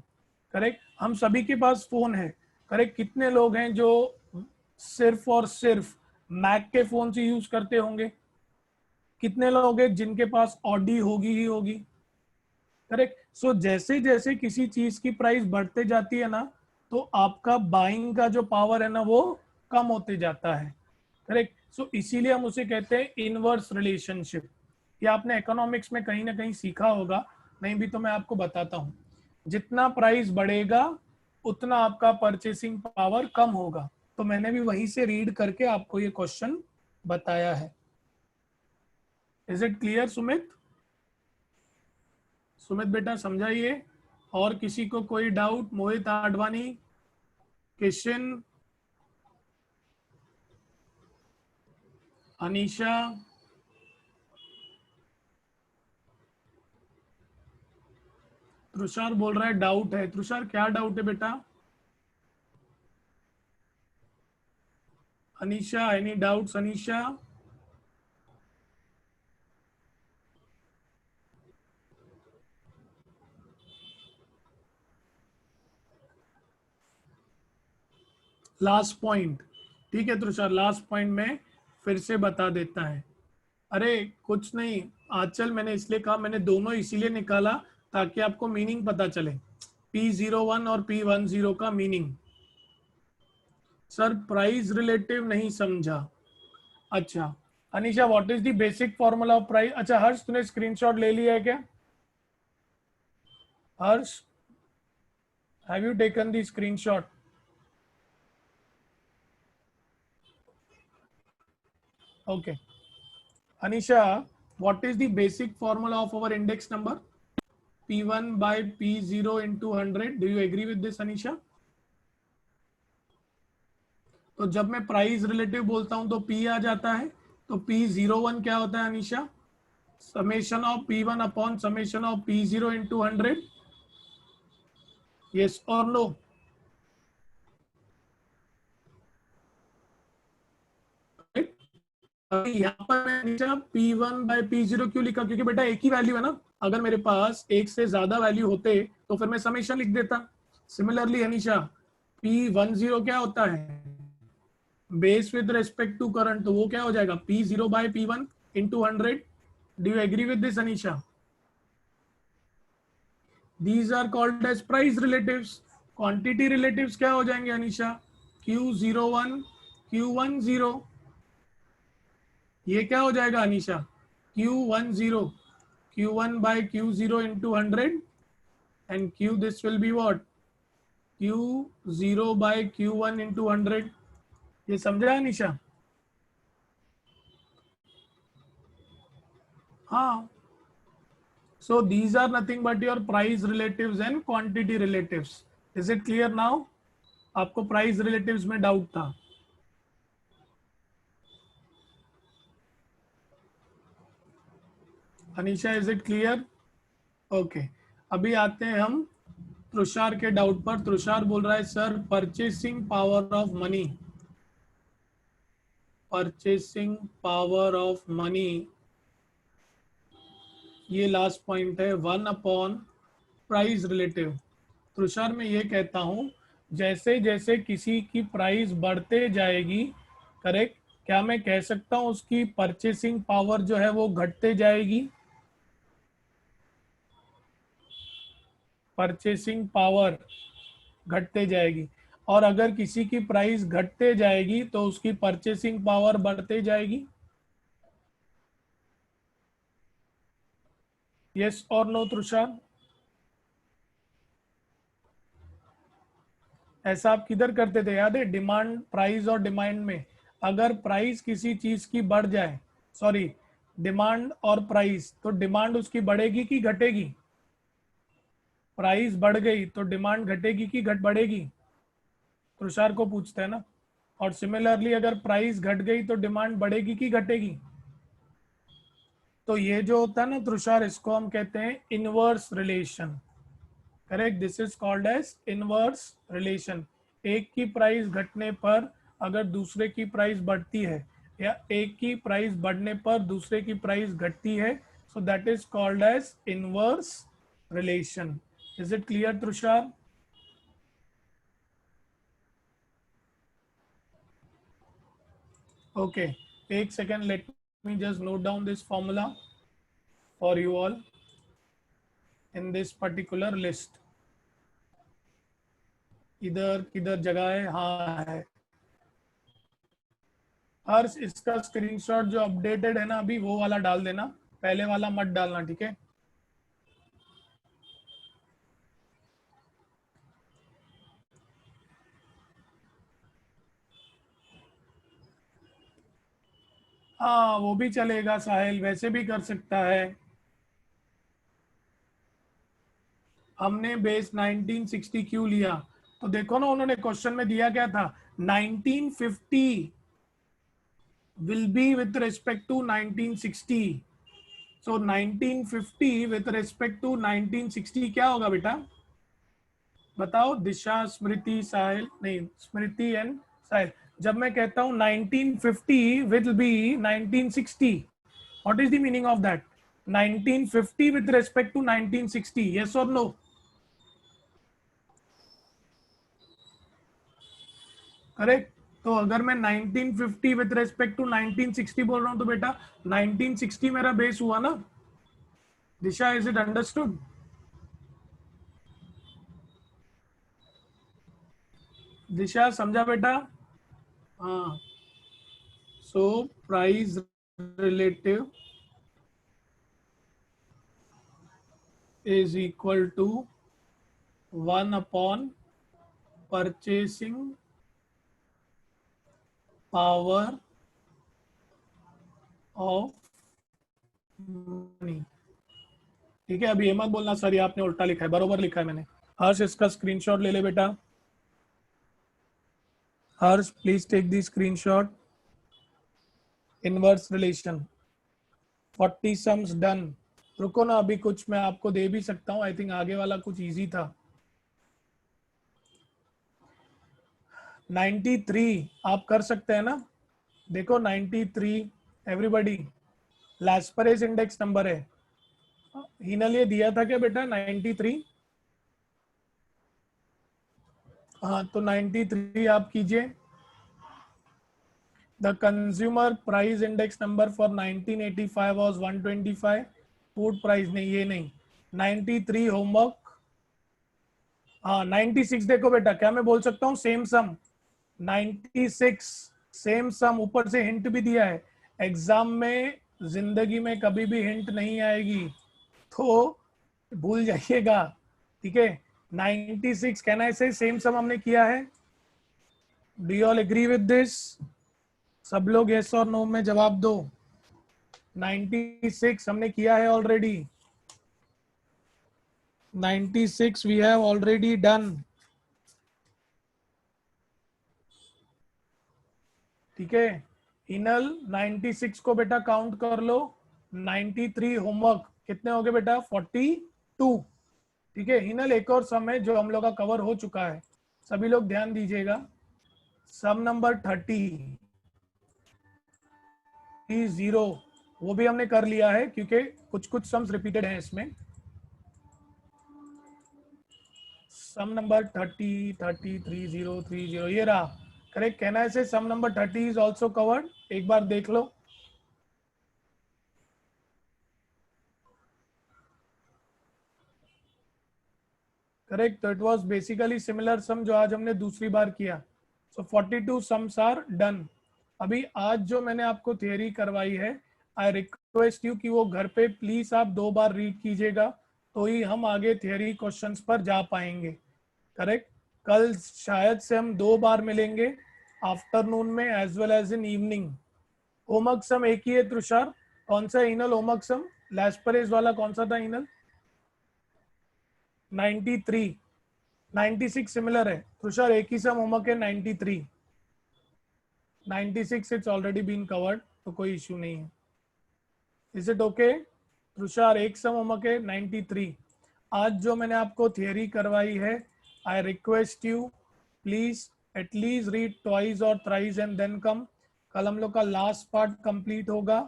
करेक्ट, हम सभी के पास फोन है। करेक्ट, कितने लोग हैं जो सिर्फ और सिर्फ मैक के फोन से यूज करते होंगे? कितने लोग हैं जिनके पास ऑडी होगी ही होगी? करेक्ट। सो जैसे जैसे किसी चीज की प्राइस बढ़ते जाती है ना, तो आपका बाइंग का जो पावर है ना वो कम होते जाता है। करेक्ट। सो इसीलिए हम उसे कहते हैं इनवर्स रिलेशनशिप। ये आपने इकोनॉमिक्स में कहीं ना कहीं सीखा होगा, नहीं भी तो मैं आपको बताता हूँ। जितना प्राइस बढ़ेगा उतना आपका परचेसिंग पावर कम होगा। तो मैंने भी वहीं से रीड करके आपको ये क्वेश्चन बताया है। Is it clear Sumit? Sumit बेटा समझाइए। और किसी को कोई डाउट? मोहित आडवाणी, किशन, अनीशा, तुषार बोल रहा है डाउट है। तुषार क्या डाउट है बेटा? Anisha, any doubts Anisha? Last point, ठीक है तुषार, लास्ट पॉइंट में फिर से बता देता है। अरे कुछ नहीं आंचल, मैंने इसलिए कहा, मैंने दोनों इसीलिए निकाला ताकि आपको मीनिंग पता चले, P01 और P10 का मीनिंग। सर प्राइस रिलेटिव नहीं समझा। अच्छा Anisha, what is the basic formula of price? अच्छा हर्ष, तूने स्क्रीनशॉट ले लिया है क्या? Harsh, have you taken the screenshot? Okay Anisha, what is the basic formula of our index number? P1 by P0 into 100. Do you agree with this Anisha? तो जब मैं price relative बोलता हूं तो P आ जाता है, तो P01 क्या होता है Anisha? Summation of P1 upon summation of P0 into 100. Yes or no? यहाँ पर मैं अनीशा P1 by P0 क्यों लिखा? क्योंकि बेटा एक ही वैल्यू है ना, अगर मेरे पास एक से ज्यादा वैल्यू होते तो फिर मैं समेशन लिख देता। सिमिलरली अनीशा P10 क्या होता है? Base with respect to current, तो वो क्या हो जाएगा? P0 by P1 into 100. Do you agree with this Anisha? These are called as price relatives. Quantity relatives क्या हो जाएंगे अनीशा? Q01 Q10, ये क्या हो जाएगा Anisha? Q10 Q1 by Q0 into 100 and Q this will be what? Q0 by Q1 into 100. ये समझा अनीशा? हाँ, so these are nothing but your price relatives and quantity relatives. Is it clear now? आपको price relatives में doubt था? Anisha is it clear? Okay अभी आते हैं हम तुषार के डाउट पर। तुषार बोल रहा है sir purchasing power of money, purchasing power of money, ये लास्ट पॉइंट है, 1 अपॉन प्राइस रिलेटिव। तुषार मैं ये कहता हूं, जैसे जैसे किसी की प्राइस बढ़ते जाएगी, करेक्ट, क्या मैं कह सकता हूं उसकी परचेसिंग पावर जो है वो घटते जाएगी? परचेसिंग पावर घटते जाएगी। और अगर किसी की प्राइस घटते जाएगी तो उसकी परचेसिंग पावर बढ़ते जाएगी। यस और नो तुषार? ऐसा आप किधर करते थे याद है? डिमांड, प्राइस और डिमांड में, अगर प्राइस किसी चीज की बढ़ जाए, सॉरी डिमांड और प्राइस, तो डिमांड उसकी बढ़ेगी कि घटेगी? प्राइस बढ़ गई तो डिमांड घटेगी कि घट बढ़ेगी? तुषार को पूछते हैं ना। और सिमिलरली अगर प्राइस घट गई तो डिमांड बढ़ेगी कि घटेगी? तो ये जो होता है ना तुषार, इसको हम कहते हैं inverse relation. Correct, this is called as inverse relation. एक की प्राइस घटने पर अगर दूसरे की प्राइस बढ़ती है, या एक की प्राइस बढ़ने पर दूसरे की प्राइस घटती है, so that is called as inverse relation. Is it clear Tushar? Okay एक second, let me just note down this formula for you all in this particular list. इधर किधर जगह है? हाँ है। हर्ष इसका स्क्रीनशॉट जो अपडेटेड है ना अभी, वो वाला डाल देना, पहले वाला मत डालना, ठीक है? हाँ वो भी चलेगा साहिल, वैसे भी कर सकता है। हमने बेस 1960 क्यों लिया? तो देखो ना उन्होंने क्वेश्चन में दिया क्या था, 1950 will be with respect to 1960. So 1950 with respect to 1960 क्या होगा बेटा? बताओ दिशा, स्मृति, साहिल, नहीं स्मृति एंड साहिल। जब मैं कहता हूं 1950 will be 1960, what is the meaning of that? 1950 with respect to 1960, yes और नो? करेक्ट। तो अगर मैं 1950 विद रेस्पेक्ट टू 1960 बोल रहा हूं तो बेटा 1960 मेरा बेस हुआ ना। दिशा, इज इट अंडरस्टूड? दिशा समझा बेटा? हाँ। So price relative is equal to 1 upon purchasing power of money। ठीक है, अभी ये मत बोलना सर ये आपने उल्टा लिखा है, बरोबर लिखा है मैंने। हर्ष इसका स्क्रीनशॉट ले ले बेटा। Harsh please take the screenshot. Inverse relation 40 sums done. रुको ना, अभी कुछ मैं आपको दे भी सकता हूँ, आई थिंक आगे वाला कुछ इजी था। 93 आप कर सकते हैं ना? देखो 93 एवरीबॉडी लास्परेज इंडेक्स नंबर है। हिनल ये दिया था क्या बेटा 93? हाँ तो 93 आप कीजिए। The consumer price index number for 1985 was 125। Food price नहीं, ये नहीं, 93 होमवर्क। हाँ 96 देखो बेटा, क्या मैं बोल सकता हूँ सेम सम 96 सेम सम। ऊपर से हिंट भी दिया है, एग्जाम में जिंदगी में कभी भी हिंट नहीं आएगी तो भूल जाइएगा। ठीक है, 96 कहना ऐसे सेम सम हमने किया है। Do you all agree with this? सब लोग यस और नो में जवाब दो। 96 हमने किया है already. 96 we have already done. ठीक है, इनल 96 को बेटा काउंट कर लो। 93 होमवर्क कितने हो गए बेटा? 42। ठीक है, हिनल एक और सम है जो हम लोग का कवर हो चुका है, सभी लोग ध्यान दीजिएगा। सम नंबर 30 वो भी हमने कर लिया है क्योंकि कुछ कुछ सम्स रिपीटेड हैं इसमें। सम नंबर 30 ये रहा करेक्ट। कहना है से सम नंबर 30 इज ऑल्सो कवर्ड। एक बार देख लो। करेक्ट, तो it was basically similar sum जो आज हमने दूसरी बार किया। सो 42 सम्स आर डन। अभी आज जो मैंने आपको थियरी करवाई है, आई रिक्वेस्ट यू कि वो घर पे प्लीज आप 2 बार रीड कीजिएगा, तो ही हम आगे थियरी क्वेश्चंस पर जा पाएंगे। करेक्ट, कल शायद से हम 2 बार मिलेंगे, आफ्टरनून में as well as in evening. Homework सम एक ही है तुषार। कौन सा इनल होमवर्क सम? लैस्परेज वाला कौन सा था इनल? 93। 96 सिमिलर है तुषार, एक ही सम होमवर्क है 93। 96 इट्स ऑलरेडी बीन कवर्ड, तो कोई इश्यू नहीं है। Is it okay Tushar? एक सम होमवर्क है 93। आज जो मैंने आपको थियरी करवाई है, आई request you please at least read twice और थ्राइस एंड देन कम। कल हम लोग का लास्ट पार्ट कंप्लीट होगा।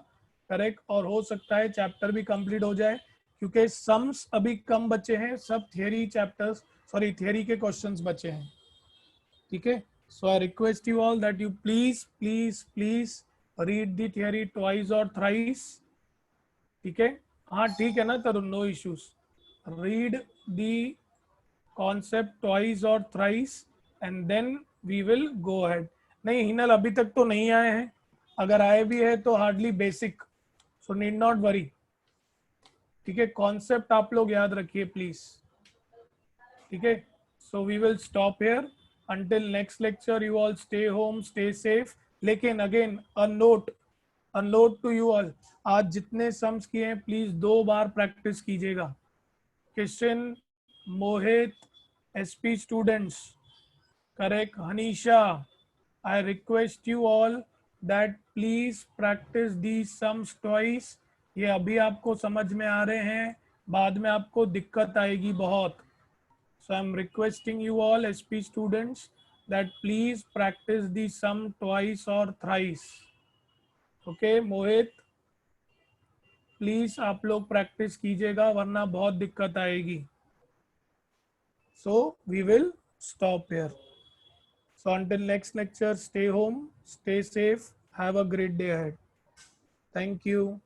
करेक्ट, और हो सकता है चैप्टर भी कंप्लीट हो जाए क्योंकि सम्स अभी कम बचे हैं, सब थियरी चैप्टर्स, सॉरी थियरी के क्वेश्चंस बचे हैं। ठीक है, so I request you all that you please please please read the theory twice और थ्राइस। ठीक है, हाँ ठीक है ना Tarun, no issues. Read the concept twice और thrice and then we will go ahead. नहीं हिनल अभी तक तो नहीं आए हैं, अगर आए भी है तो hardly basic, so need not worry. ठीक है, कॉन्सेप्ट आप लोग याद रखिए प्लीज। ठीक है, so we will stop here until next lecture. You all stay home, stay safe. लेकिन again a note to you all, आज जितने सम्स किए हैं प्लीज 2 बार प्रैक्टिस कीजिएगा। Kishan, Mohit, SP students, correct, Hanisha, I request you all that please practice the sums twice. ये अभी आपको समझ में आ रहे हैं, बाद में आपको दिक्कत आएगी बहुत। So I'm requesting you all SP students that please practice the sum twice or thrice. Okay, Mohit please आप लोग प्रैक्टिस कीजिएगा वरना बहुत दिक्कत आएगी। So we will stop here. So until next lecture, stay home, stay safe, have a great day ahead. Thank you.